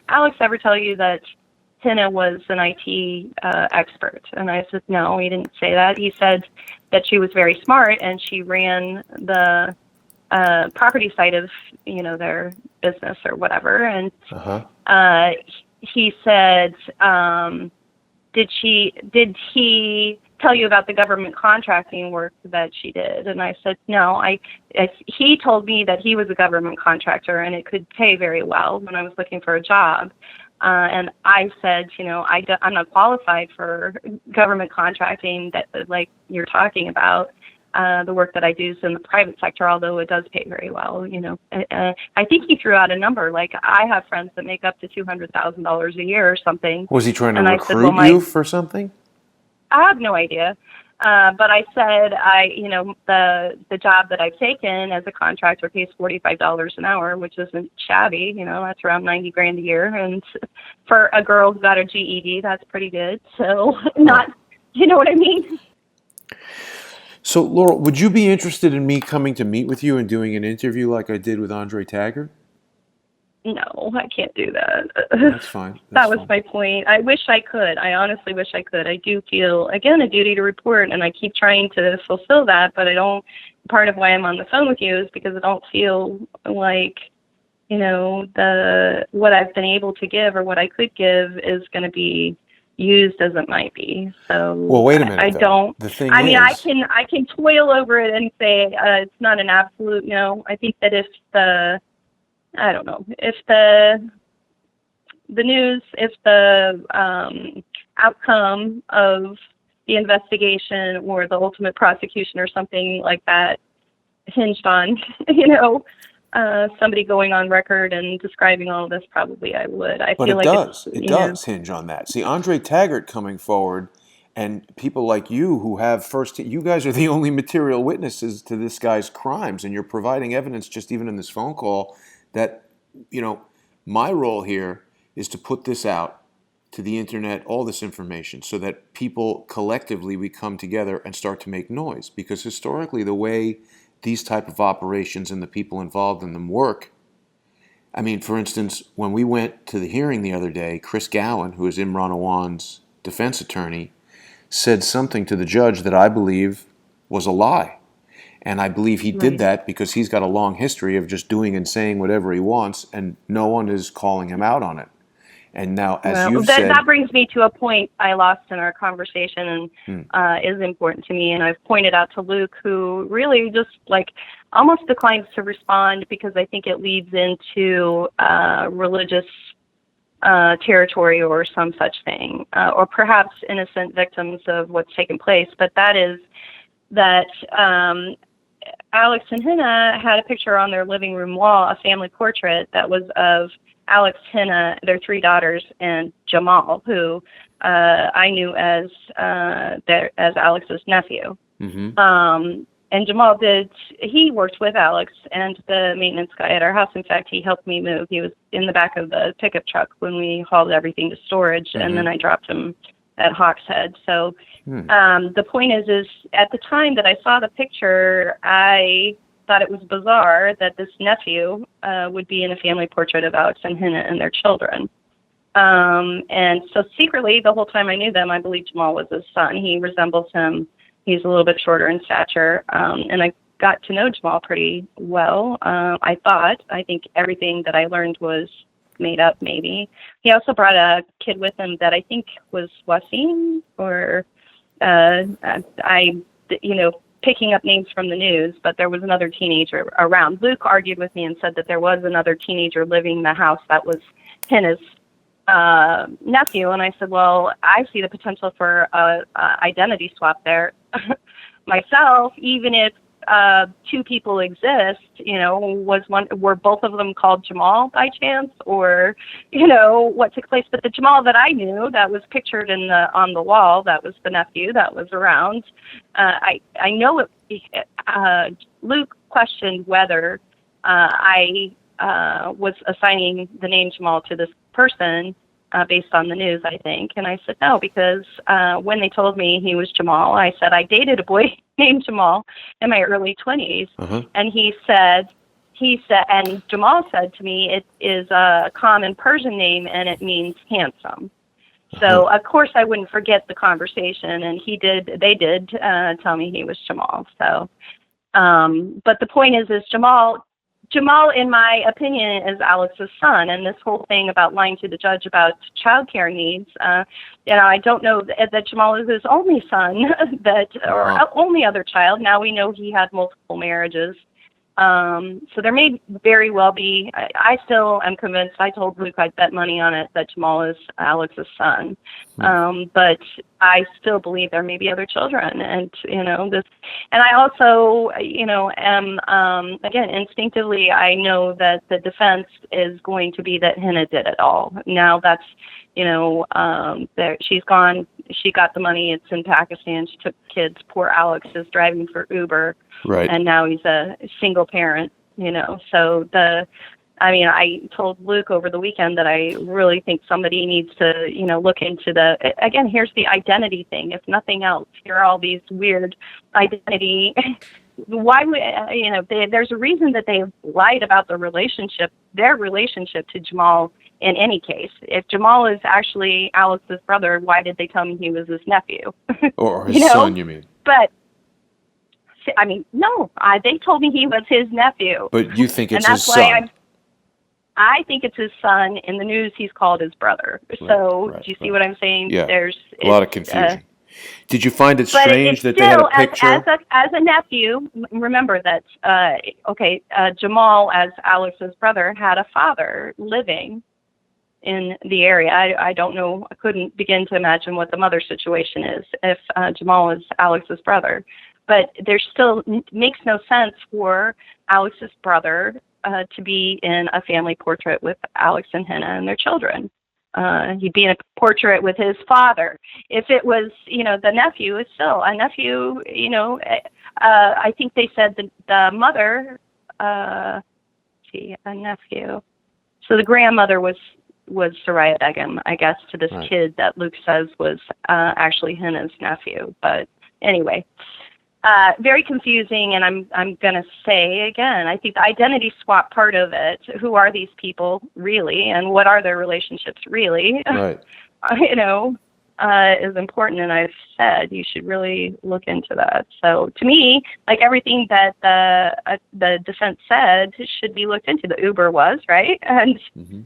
Alex ever tell you that Hannah was an IT expert? And I said, no, he didn't say that. He said that she was very smart and she ran the property side of, you know, their business or whatever. And he said, did he tell you about the government contracting work that she did? And I said, no. He told me that he was a government contractor and it could pay very well when I was looking for a job. And I said, you know, I'm not qualified for government contracting that, like you're talking about. The work that I do is in the private sector, although it does pay very well. You know, I think he threw out a number. Like, I have friends that make up to $200,000 a year or something. Was he trying to recruit you for something? I have no idea. But I said, you know, the job that I've taken as a contractor pays $45 an hour, which isn't shabby. You know, that's around $90,000 a year. And for a girl who got a GED, that's pretty good. So not, you know what I mean? So, Laurel, would you be interested in me coming to meet with you and doing an interview like I did with Andre Taggart? No, I can't do that. That's fine. That was my point. I wish I could. I honestly wish I could. I do feel, again, a duty to report, and I keep trying to fulfill that, but I don't. Part of why I'm on the phone with you is because I don't feel like, you know, what I've been able to give or what I could give is going to be, used as it might be. So Well, wait a minute, I though. don't. The thing I mean, is, I can toil over it and say it's not an absolute no. I think that if the I don't know if the news, if the outcome of the investigation or the ultimate prosecution or something like that hinged on, somebody going on record and describing all of this, probably I would. I but feel it like does. it's, It does hinge on that. See, Andre Taggart coming forward and people like you who have you guys are the only material witnesses to this guy's crimes, and you're providing evidence just even in this phone call that, you know, my role here is to put this out to the internet, all this information, so that people collectively we come together and start to make noise. Because historically, the way these type of operations and the people involved in them work, I mean, for instance, when we went to the hearing the other day, Chris Gowan, who is Imran Awan's defense attorney, said something to the judge that I believe was a lie. And I believe he did right. that because he's got a long history of just doing and saying whatever he wants, and no one is calling him out on it. And now, as Well, you've that said, brings me to a point I lost in our conversation and is important to me. And I've pointed out to Luke, who really just like almost declines to respond because I think it leads into religious territory or some such thing, or perhaps innocent victims of what's taken place. But that is that Alex and Hannah had a picture on their living room wall, a family portrait that was of Alex, Hannah, their three daughters, and Jamal, who I knew as Alex's nephew. mm-hmm. And Jamal he worked with Alex and the maintenance guy at our house. In fact, he helped me move. He was in the back of the pickup truck when we hauled everything to storage, Mm-hmm. and then I dropped him at Hawks Head. So the point is at the time that I saw the picture, I thought it was bizarre that this nephew would be in a family portrait of Alex and Hannah and their children. And so secretly, the whole time I knew them, I believed Jamal was his son. He resembles him. He's a little bit shorter in stature. And I got to know Jamal pretty well. I think everything that I learned was made up, maybe. He also brought a kid with him that I think was Wasim, or picking up names from the news, but there was another teenager around. Luke argued with me and said that there was another teenager living in the house that was Hannah's nephew, and I said, well, I see the potential for a identity swap there myself, even if two people exist. Were both of them called Jamal by chance, or what took place? But the Jamal that I knew, that was pictured on the wall, that was the nephew that was around. I know it. Luke questioned whether I was assigning the name Jamal to this person based on the news, I think. And I said no, because when they told me he was Jamal, I said I dated a boy named Jamal in my early 20s. Uh-huh. And he said, and Jamal said to me, it is a common Persian name and it means handsome. So, of course, I wouldn't forget the conversation, and they did tell me he was Jamal. So, but the point is Jamal, in my opinion, is Alex's son, and this whole thing about lying to the judge about childcare needs, I don't know that Jamal is his only son, or only other child. Now we know he had multiple marriages. So there may very well be, I still am convinced, I told Luke I'd bet money on it, that Jamal is Alex's son. But I still believe there may be other children. And, and I also, am, again, instinctively, I know that the defense is going to be that Hannah did it all. Now that's, she's gone, she got the money, it's in Pakistan, she took kids, poor Alex is driving for Uber. Right. And now he's a single parent, so I told Luke over the weekend that I really think somebody needs to, look into again, here's the identity thing. If nothing else, here are all these weird identity. Why would, there's a reason that they've lied about their relationship to Jamal in any case. If Jamal is actually Alex's brother, why did they tell me he was his nephew? Or his son, you mean? But no, they told me he was his nephew. But you think it's and that's his why son? I think it's his son. In the news, he's called his brother. So, Right, do you see right. what I'm saying? Yeah, There's a lot of it's confusion. Did you find it but it's strange that they had a still picture? as a nephew. Remember that Jamal, as Alex's brother, had a father living in the area. I don't know. I couldn't begin to imagine what the mother situation is if Jamal is Alex's brother. But there still makes no sense for Alex's brother to be in a family portrait with Alex and Hannah and their children. He'd be in a portrait with his father. If it was, the nephew is still a nephew. I think they said the mother, a nephew. So the grandmother was Soraya Begum, I guess, to this Right. kid that Luke says was actually Hannah's nephew. But anyway, very confusing, and I'm gonna say again, I think the identity swap part of it. Who are these people really, and what are their relationships really? Right. Is important, and I've said you should really look into that. So to me, like everything that the defense said should be looked into. The Uber was right, and Mm-hmm.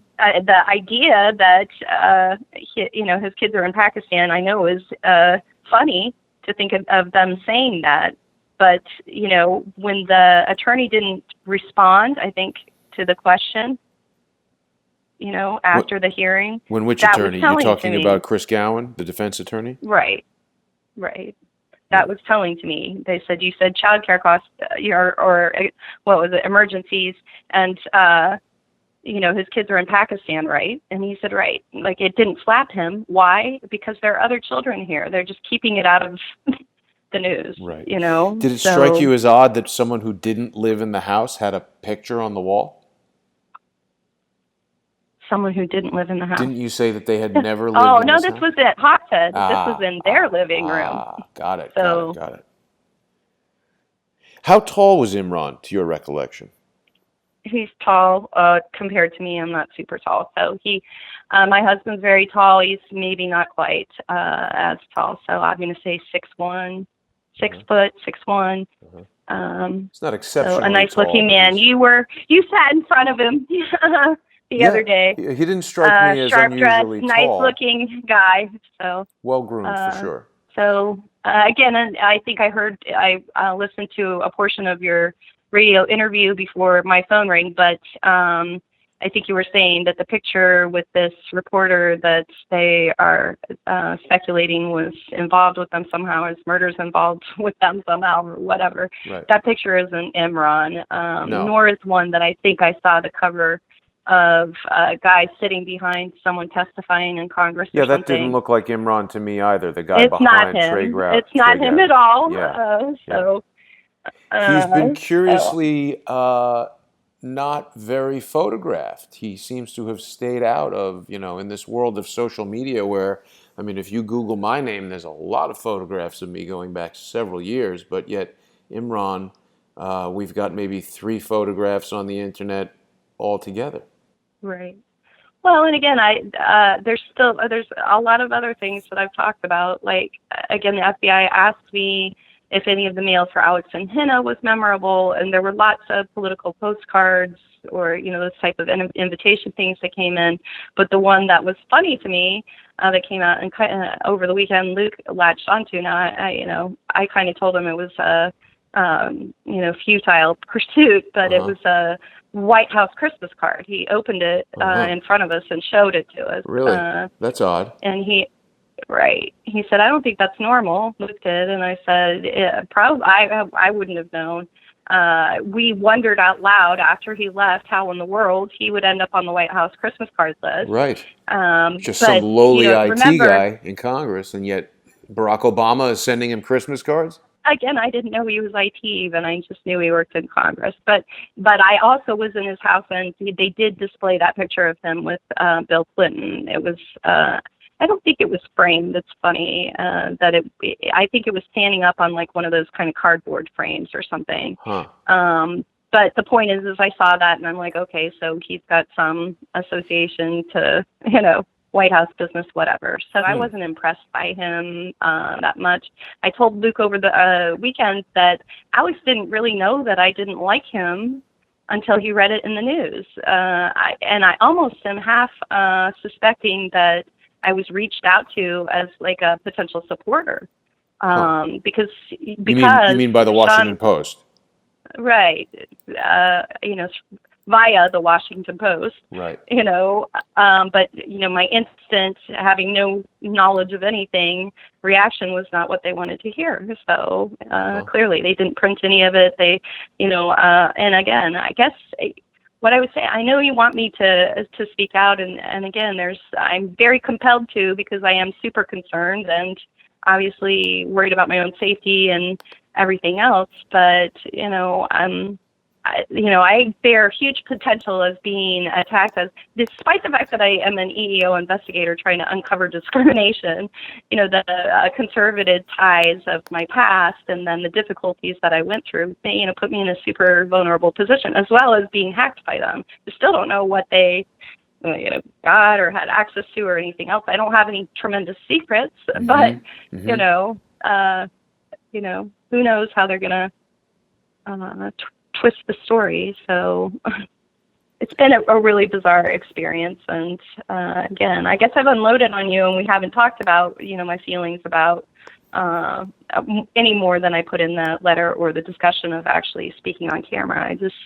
the idea that his kids are in Pakistan, I know is funny to think of them saying that. But when the attorney didn't respond, I think to the question, after the hearing, When which that was attorney? You telling to talking me. about Chris Gowan, the defense attorney? Right. That was telling to me. They said, you said child care costs, or what was it, emergencies, and his kids are in Pakistan, right? And he said, right. Like, it didn't slap him. Why? Because there are other children here. They're just keeping it out of the news. Right. Did Did it strike you as odd that someone who didn't live in the house had a picture on the wall? Someone who didn't live in the house. Didn't you say that they had never lived Oh, in no, this this house? was at Hotfed. This was in their living room. Got it. So, Got it. How tall was Imran, to your recollection? he's tall compared to me. I'm not super tall. So my husband's very tall. He's maybe not quite as tall. So I'm going to say 6'1", 6 foot, 6'1". It's not So exceptionally a nice tall, looking but man. You sat in front of him the other day. He didn't strike me as Sharp dressed, unusually nice tall. looking guy. So Well groomed for sure. So again, and I think I listened to a portion of your radio interview before my phone rang, but I think you were saying that the picture with this reporter that they are speculating was involved with them somehow, his murder's involved with them somehow, or whatever. Right. That picture isn't Imran, No. nor is one that I think I saw the cover of a guy sitting behind someone testifying in Congress or Yeah, that something. didn't look like Imran to me either. The guy It's not behind him. Trey Grau. It's not him at all. He's been So curiously not very photographed. He seems to have stayed out of, in this world of social media where, I mean, if you Google my name, there's a lot of photographs of me going back several years, but yet Imran, we've got maybe 3 photographs on the internet altogether. right. Well, and again, there's a lot of other things that I've talked about. Like, again, the FBI asked me if any of the mail for Alex and Hannah was memorable, and there were lots of political postcards or those type of invitation things that came in. But the one that was funny to me that came out and over the weekend, Luke latched onto. Now, I kind of told him it was a futile pursuit, but it was a White House Christmas card. He opened it in front of us and showed it to us. Really? That's odd. And he said, I don't think that's normal. Luke did. And I said, probably, I wouldn't have known. We wondered out loud after he left how in the world he would end up on the White House Christmas card list. Right. Just but, some lowly IT remember, guy in Congress, and yet Barack Obama is sending him Christmas cards? Again, I didn't know he was IT even. I just knew he worked in Congress. But I also was in his house, and they did display that picture of him with Bill Clinton. It was, I don't think it was framed. It's funny I think it was standing up on like one of those kind of cardboard frames or something. Huh. But the point is I saw that, and I'm like, okay, so he's got some association to, White House business, whatever. So I wasn't impressed by him that much. I told Luke over the weekend that Alex didn't really know that I didn't like him until he read it in the news. I almost am half suspecting that I was reached out to as like a potential supporter, Huh. because You mean by the Washington Sean, Post? right, you know, via the Washington Post, Right. but my instant, having no knowledge of anything, reaction was not what they wanted to hear. So Uh-huh. clearly they didn't print any of it. They, and again, I guess what I would say, I know you want me to speak out, and again, I'm very compelled to, because I am super concerned and obviously worried about my own safety and everything else. But I bear huge potential of being attacked, as despite the fact that I am an EEO investigator trying to uncover discrimination, the conservative ties of my past and then the difficulties that I went through, put me in a super vulnerable position, as well as being hacked by them. I still don't know what they got or had access to or anything else. I don't have any tremendous secrets, but Mm-hmm. Mm-hmm. who knows how they're gonna twist the story. So it's been a really bizarre experience. And again, I guess I've unloaded on you, and we haven't talked about my feelings about any more than I put in the letter or the discussion of actually speaking on camera. I just,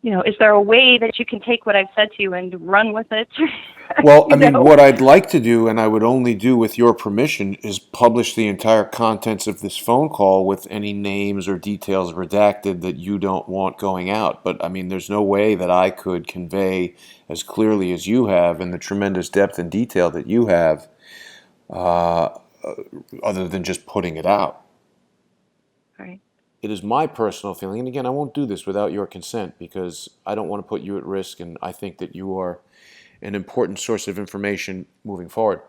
is there a way that you can take what I've said to you and run with it? Well, I mean, what I'd like to do, and I would only do with your permission, is publish the entire contents of this phone call with any names or details redacted that you don't want going out. But I mean, there's no way that I could convey as clearly as you have, and the tremendous depth and detail that you have, uh, other than just putting it out. Right. It is my personal feeling, and again, I won't do this without your consent because I don't want to put you at risk, and I think that you are an important source of information moving forward.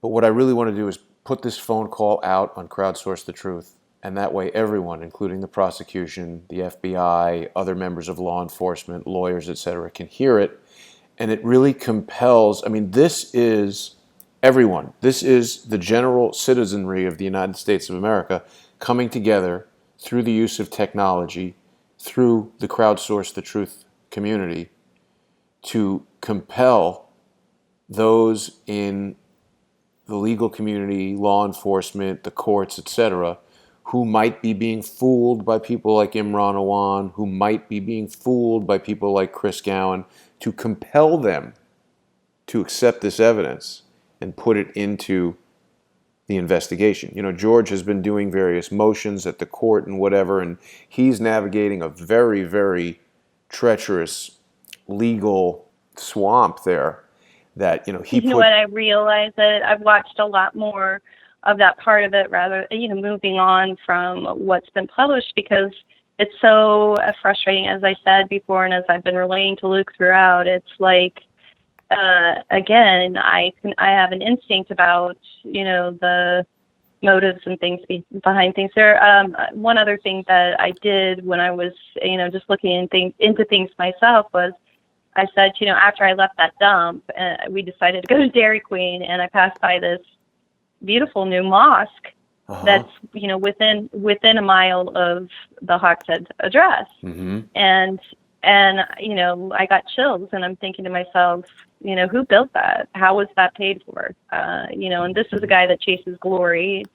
But what I really want to do is put this phone call out on Crowdsource the Truth, and that way everyone, including the prosecution, the FBI, other members of law enforcement, lawyers, etc., can hear it. And it really compels, I mean, this is everyone. This is the general citizenry of the United States of America coming together through the use of technology, through the Crowdsource the Truth community, to compel those in the legal community, law enforcement, the courts, etc., who might be being fooled by people like Imran Awan, who might be being fooled by people like Chris Gowan, to compel them to accept this evidence and put it into the investigation. George has been doing various motions at the court and whatever, and he's navigating a very, very treacherous legal swamp there that he put. What I realize that I've watched a lot more of that part of it, rather moving on from what's been published, because it's so frustrating, as I said before, and as I've been relaying to Luke throughout. It's like, again, I have an instinct about the motives and things behind things. There, one other thing that I did when I was just looking into things myself was, I said, after I left that dump, we decided to go to Dairy Queen, and I passed by this beautiful new mosque that's within a mile of the Hawkshead address. Mm-hmm. And I got chills, and I'm thinking to myself, who built that? How was that paid for? And this is a guy that chases glory,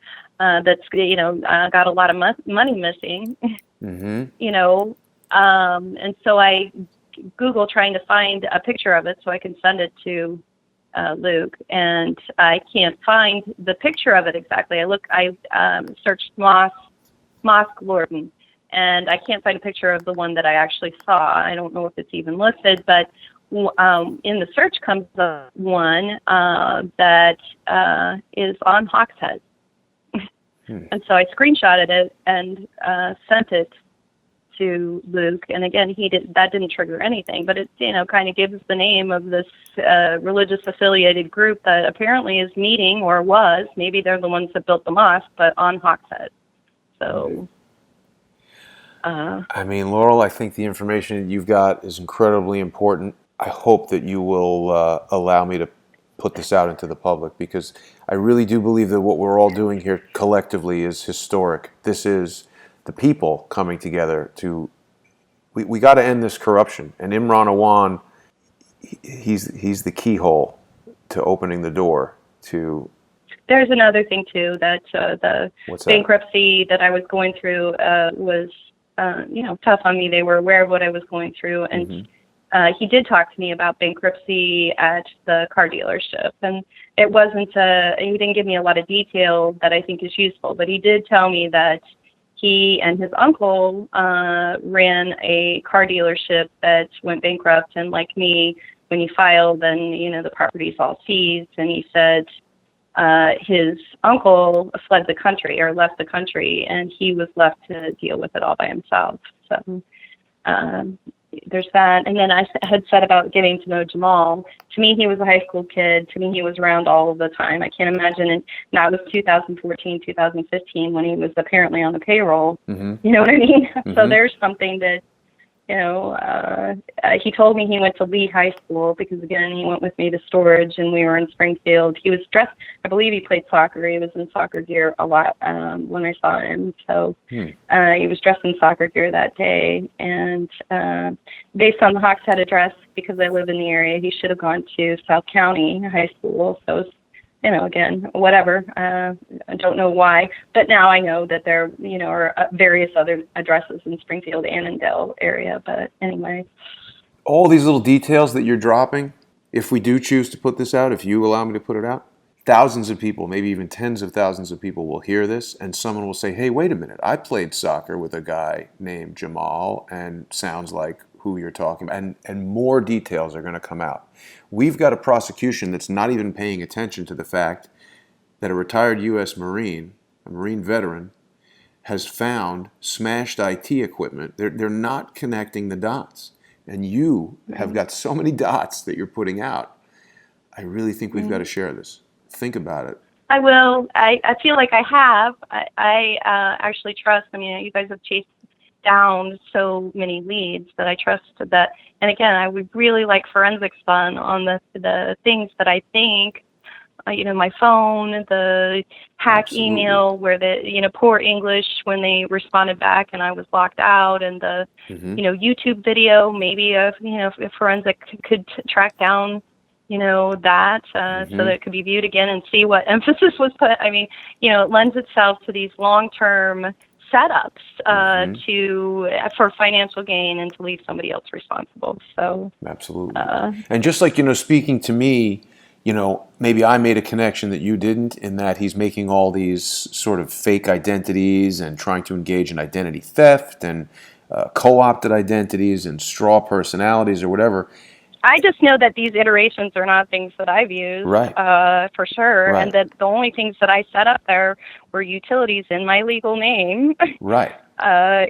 that's got a lot of money missing. Mm-hmm. And so I Google trying to find a picture of it so I can send it to Luke, and I can't find the picture of it exactly. I searched Mosque Lorton, and I can't find a picture of the one that I actually saw. I don't know if it's even listed, but in the search comes up one that is on Hawkshead. And so I screenshotted it and sent it to Luke, and again, that didn't trigger anything, but it kind of gives the name of this religious affiliated group that apparently is meeting, or was, maybe they're the ones that built the mosque, but on Hawkshead. So I mean, Laurel, I think the information that you've got is incredibly important. I hope that you will allow me to put this out into the public, because I really do believe that what we're all doing here collectively is historic. This is the people coming together to we got to end this corruption. And Imran Awan, he's the keyhole to opening the door to. There's another thing too, that the What's that? bankruptcy that I was going through was tough on me. They were aware of what I was going through, and he did talk to me about bankruptcy at the car dealership, and it wasn't. He didn't give me a lot of detail that I think is useful, but he did tell me that he and his uncle ran a car dealership that went bankrupt, and like me, when he filed, then the property's all seized, and he said his uncle fled the country or left the country, and he was left to deal with it all by himself. So there's that. And then I had said about getting to know Jamal. To me, he was a high school kid. To me, he was around all of the time. I can't imagine. And that was 2014, 2015 when he was apparently on the payroll. You know what I mean? So there's something that, he told me he went to Lee High School because, again, he went with me to storage and we were in Springfield. He was dressed, I believe he played soccer. He was in soccer gear a lot when I saw him. So he was dressed in soccer gear that day. And based on the Hawks Head address, because I live in the area, he should have gone to South County High School. So again, whatever. I don't know why, but now I know that there, are various other addresses in Springfield and in Dell area. But anyway, all these little details that you're dropping, if we do choose to put this out, if you allow me to put it out, thousands of people, maybe even tens of thousands of people will hear this, and someone will say, hey, wait a minute, I played soccer with a guy named Jamal, and sounds like who you're talking about, and more details are going to come out. We've got a prosecution that's not even paying attention to the fact that a retired U.S. Marine, a Marine veteran, has found smashed IT equipment. They're not connecting the dots. And you have got so many dots that you're putting out. I really think we've got to share this. Think about it. I will. I feel like I have. I actually trust. I mean, you guys have chased down so many leads that I trust that. And again, I would really like forensics done on the things that I think, my phone, the hack Absolutely. email where the, poor English when they responded back and I was locked out, and the, YouTube video, maybe if forensic could track down, that so that it could be viewed again and see what emphasis was put. I mean, it lends itself to these long-term setups for financial gain and to leave somebody else responsible. So absolutely. And just like, speaking to me, maybe I made a connection that you didn't, in that he's making all these sort of fake identities and trying to engage in identity theft and co-opted identities and straw personalities or whatever. I just know that these iterations are not things that I've used, for sure, and that the only things that I set up there were utilities in my legal name. Right. I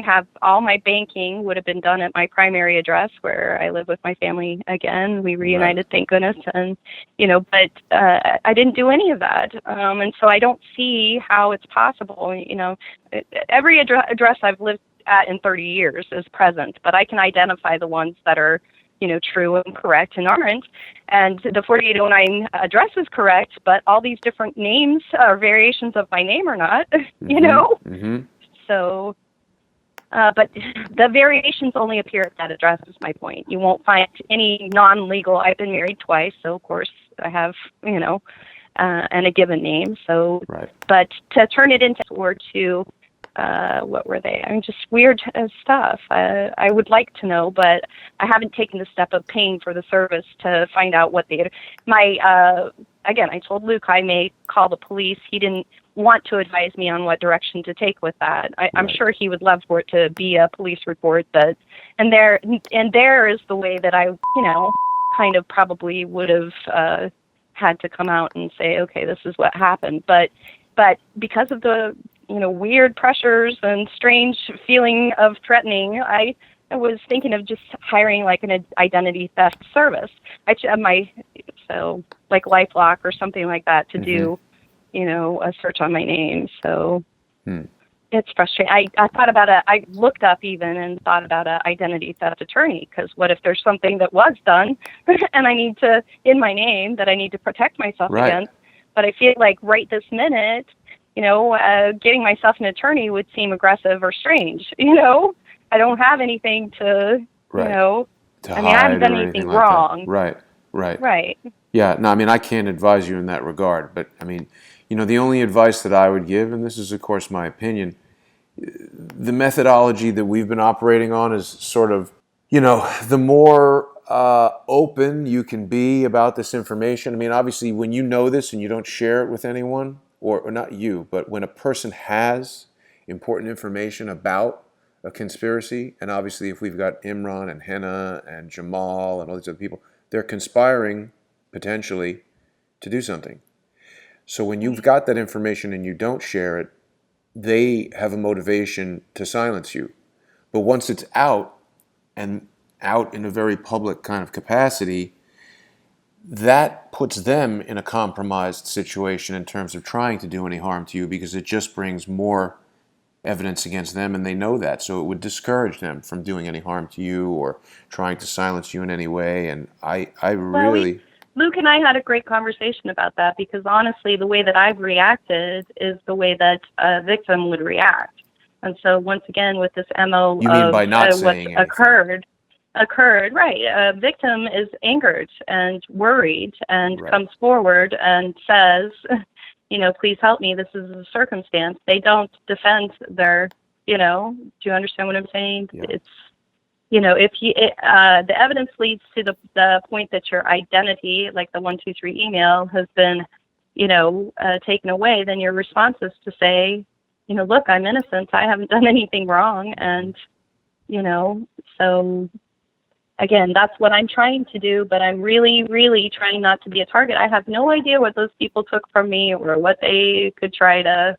have all my banking would have been done at my primary address where I live with my family again. We reunited, thank goodness, and but I didn't do any of that, and so I don't see how it's possible. Every address I've lived at in 30 years is present, but I can identify the ones that are, true and correct and aren't. And the 4809 address is correct, but all these different names or variations of my name are not, So, but the variations only appear at that address is my point. You won't find any non-legal. I've been married twice, so of course I have, and a given name. So, but to turn it into or to what were they? I mean, just weird stuff. I would like to know, but I haven't taken the step of paying for the service to find out what they. Again, I told Luke I may call the police. He didn't want to advise me on what direction to take with that. I'm sure he would love for it to be a police report. And there is the way that I, kind of probably would have had to come out and say, okay, this is what happened. But because of the weird pressures and strange feeling of threatening, I was thinking of just hiring like an identity theft service. So like LifeLock or something like that to do, a search on my name. So it's frustrating. I thought about I looked up even and thought about an identity theft attorney, because what if there's something that was done and I need to, in my name, that I need to protect myself against. But I feel like right this getting myself an attorney would seem aggressive or strange, I don't have anything to, Right. To I mean, I haven't hide done or anything anything like that. wrong. Right. Right. Right. Yeah. No, I mean, I can't advise you in that regard, but I mean, the only advice that I would give, and this is, of course, my opinion, the methodology that we've been operating on is sort of, the more open you can be about this information. I mean, obviously, when you know this and you don't share it with anyone, or not you, but when a person has important information about a conspiracy, and obviously, if we've got Imran and Henna and Jamal and all these other people, they're conspiring potentially to do something. So when you've got that information and you don't share it, they have a motivation to silence you. But once it's out, and out in a very public kind of capacity, that puts them in a compromised situation in terms of trying to do any harm to you, because it just brings more evidence against them, and they know that. So it would discourage them from doing any harm to you or trying to silence you in any way. And I Well, really. Luke and I had a great conversation about that, because honestly, the way that I've reacted is the way that a victim would react. And so once again, with this MO You mean of by not what's saying anything? occurred, right? A victim is angered and worried and Right. comes forward and says, please help me. This is a circumstance. They don't defend their, do you understand what I'm saying? Yeah. It's, if the evidence leads to the point that your identity, like the 123 email, has been, taken away, then your response is to say, look, I'm innocent. I haven't done anything wrong. And, so again, that's what I'm trying to do, but I'm really, really trying not to be a target. I have no idea what those people took from me or what they could try to,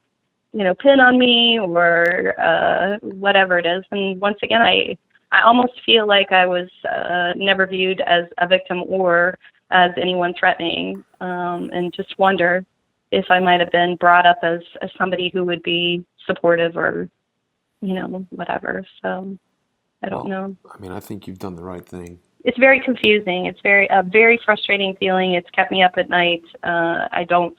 pin on me or whatever it is. And once again, I almost feel like I was never viewed as a victim or as anyone threatening, and just wonder if I might have been brought up as somebody who would be supportive or, whatever. So I don't know. I mean, I think you've done the right thing. It's very confusing. It's a very frustrating feeling. It's kept me up at night. I don't,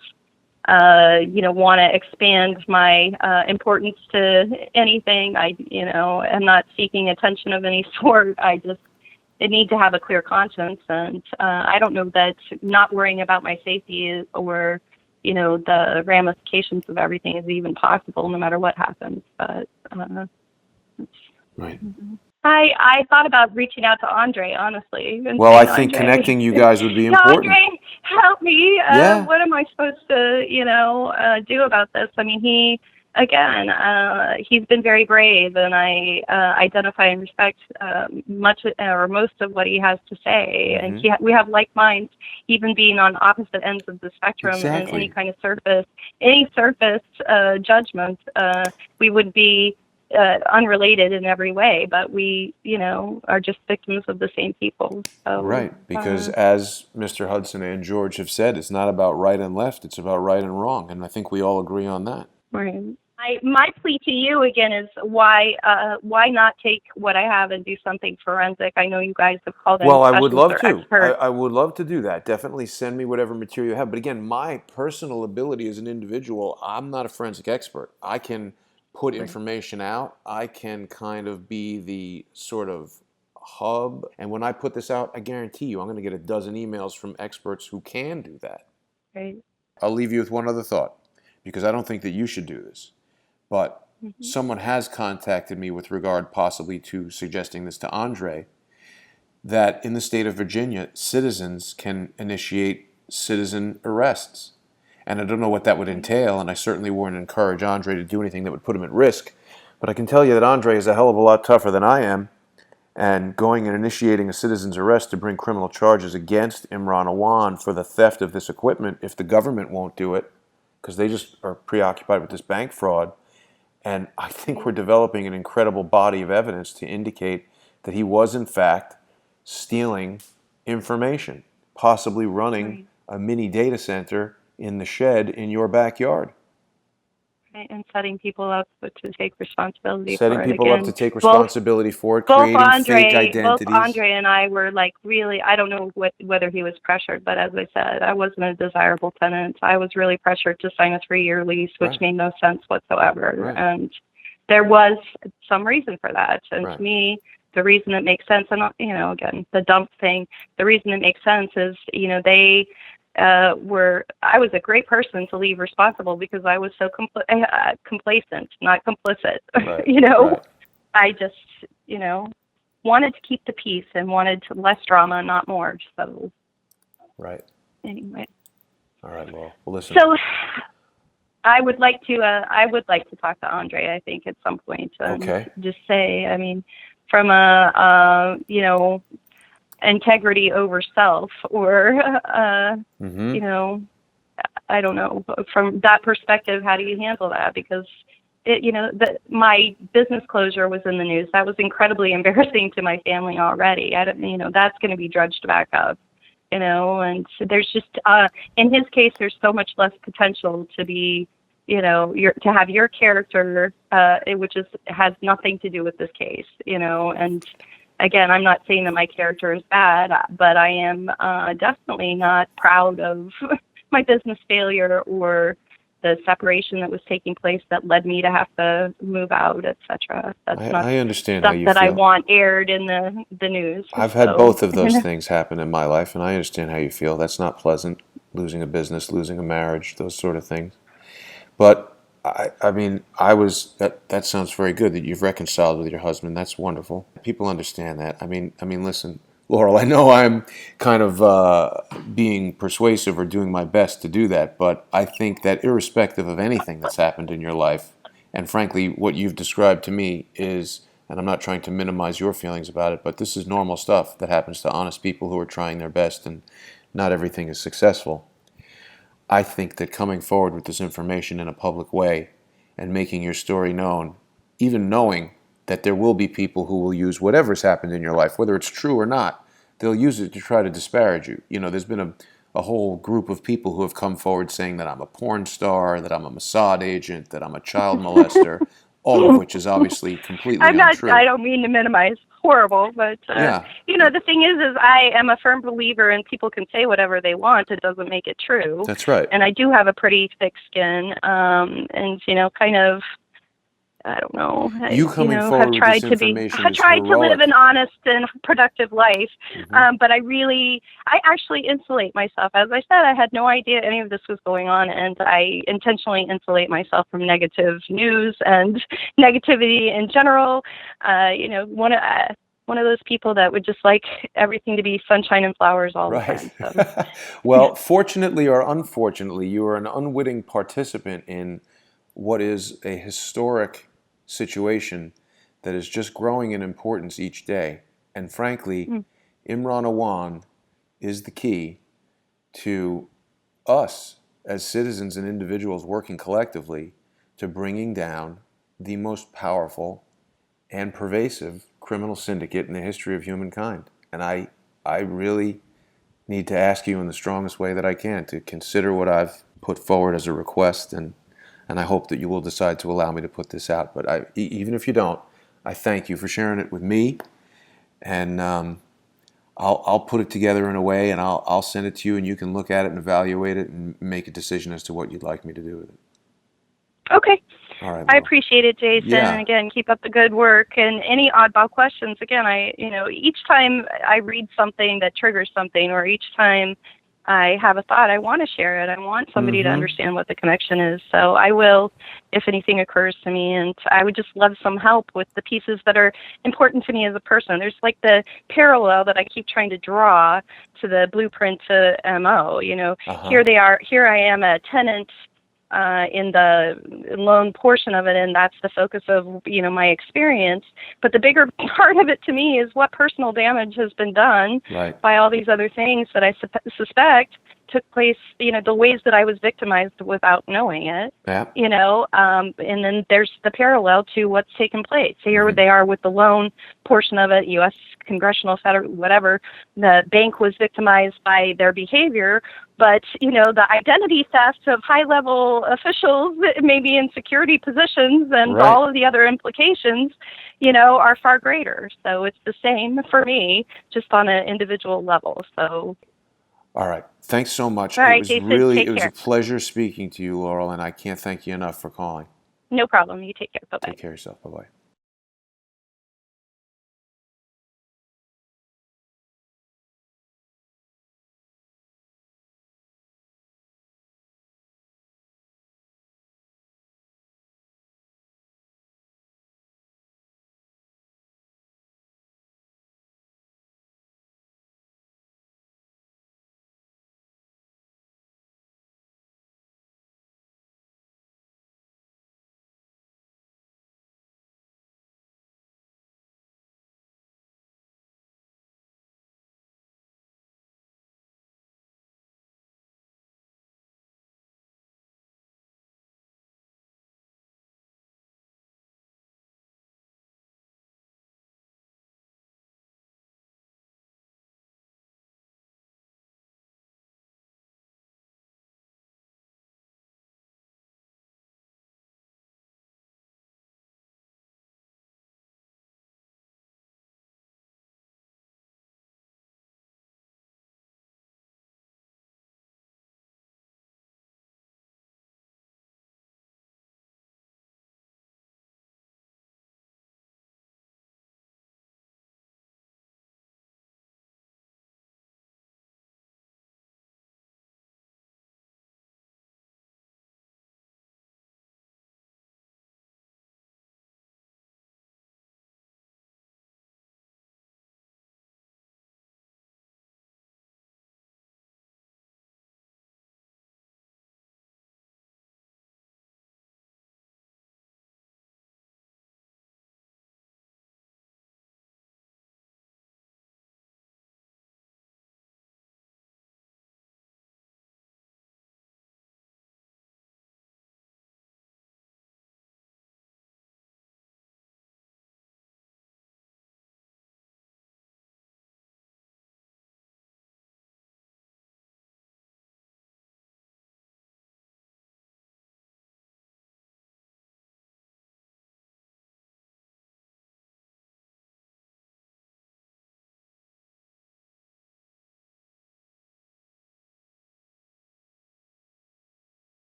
want to expand my importance to anything. I'm not seeking attention of any sort. I need to have a clear conscience. And I don't know that not worrying about my safety or, the ramifications of everything is even possible, no matter what happens. But Right. I thought about reaching out to Andre, honestly, and Well, I saying, think Andre, connecting you guys would be yeah, important. Andre, help me. Yeah. What am I supposed to, do about this? I mean, he's been very brave, and I identify and respect much or most of what he has to say. Mm-hmm. And we have like minds, even being on opposite ends of the spectrum. Exactly. And any surface judgment, we would be unrelated in every way, but we, are just victims of the same people. So, right, because as Mr. Hudson and George have said, it's not about right and left, it's about right and wrong, and I think we all agree on that. Right. My plea to you again is why not take what I have and do something forensic? I know you guys have called in Well, I would love specialists or to. experts. I would love to do that. Definitely send me whatever material you have. But again, my personal ability as an individual, I'm not a forensic expert. I can put information out. I can kind of be the sort of hub. And when I put this out, I guarantee you I'm going to get a dozen emails from experts who can do that. Right. I'll leave you with one other thought, because I don't think that you should do this. But someone has contacted me with regard possibly to suggesting this to Andre, that in the state of Virginia, citizens can initiate citizen arrests. And I don't know what that would entail, and I certainly wouldn't encourage Andre to do anything that would put him at risk. But I can tell you that Andre is a hell of a lot tougher than I am, and going and initiating a citizen's arrest to bring criminal charges against Imran Awan for the theft of this equipment, if the government won't do it, because they just are preoccupied with this bank fraud. And I think we're developing an incredible body of evidence to indicate that he was, in fact, stealing information, possibly running a mini data center in the shed in your backyard. Right. And setting people up to take responsibility Setting for it. people up Again, to take responsibility for it, both creating fake Both identities. Andre and I were like really, I don't know whether he was pressured, but as I said, I wasn't a desirable tenant. I was really pressured to sign a 3-year lease, which made no sense whatsoever. Right. And there was some reason for that. And Right. to me, the reason it makes sense, and again, the dump thing, the reason it makes sense is, they I was a great person to leave responsible because I was so complacent, not complicit. Right. Right. I just, wanted to keep the peace and wanted less drama, not more. So Right. anyway. All right, Laurel. Well, listen. So I would like to talk to Andre, I think, at some point, and Okay. just say, I mean, from a integrity over self, or I don't know, from that perspective, how do you handle that? Because my business closure was in the news. That was incredibly embarrassing to my family already. I don't, that's going to be dredged back up. And so there's just, in his case, there's so much less potential to be, to have your character, which has nothing to do with this case, and again, I'm not saying that my character is bad, but I am definitely not proud of my business failure or the separation that was taking place that led me to have to move out, etc. That's not I understand how stuff you that I feel. want aired in the news. I've had So, both of those things happen in my life, and I understand how you feel. That's not pleasant, losing a business, losing a marriage, those sort of things. But I mean, that sounds very good that you've reconciled with your husband. That's wonderful. People understand that. I mean, listen, Laurel, I know I'm kind of being persuasive or doing my best to do that, but I think that irrespective of anything that's happened in your life, and frankly, what you've described to me is, and I'm not trying to minimize your feelings about it, but this is normal stuff that happens to honest people who are trying their best, and not everything is successful. I think that coming forward with this information in a public way and making your story known, even knowing that there will be people who will use whatever's happened in your life, whether it's true or not, they'll use it to try to disparage you. There's been a whole group of people who have come forward saying that I'm a porn star, that I'm a Mossad agent, that I'm a child molester, all of which is obviously completely I'm not. untrue. I don't mean to minimize. Horrible, but Yeah, the thing is I am a firm believer, and people can say whatever they want. It doesn't make it true. that's right. And I do have a pretty thick skin, and kind of, I don't know, You coming have forward with tried this I information is tried to live heroic. an honest and productive life. Hmm. But I actually insulate myself. As I said, I had no idea any of this was going on, and I intentionally insulate myself from negative news and negativity in general. One of those people that would just like everything to be sunshine and flowers all the Right. time. So. Well, fortunately or unfortunately, you are an unwitting participant in what is a historic situation that is just growing in importance each day. And frankly, Mm. Imran Awan is the key to us as citizens and individuals working collectively to bringing down the most powerful and pervasive criminal syndicate in the history of humankind. And I really need to ask you in the strongest way that I can to consider what I've put forward as a request, and I hope that you will decide to allow me to put this out. But even if you don't, I thank you for sharing it with me, and I'll put it together in a way, and I'll send it to you, and you can look at it and evaluate it and make a decision as to what you'd like me to do with it. Okay. All right, I Laurel. appreciate it, Jason. Yeah. And again, keep up the good work. And any oddball questions, again, each time I read something that triggers something, or each time I have a thought, I want to share it. I want somebody to Mm-hmm. understand what the connection is. So I will, if anything occurs to me. And I would just love some help with the pieces that are important to me as a person. There's like the parallel that I keep trying to draw to the blueprint to MO. Uh-huh. Here I am, a tenant in the loan portion of it, and that's the focus of my experience. But the bigger part of it to me is what personal damage has been done Right. by all these other things that I suspect took place, the ways that I was victimized without knowing it. Yeah. And then there's the parallel to what's taken place. Here Mm-hmm. they are with the loan portion of it, U.S. congressional, federal, whatever. The bank was victimized by their behavior, but, the identity theft of high-level officials, maybe in security positions, and Right. all of the other implications, are far greater. So it's the same for me, just on an individual level. So. All right. Thanks so much. All It right, was Jason, really, take it was a care. pleasure speaking to you, Laurel, and I can't thank you enough for calling. No problem. You take care. Bye bye. Take care of yourself. Bye bye.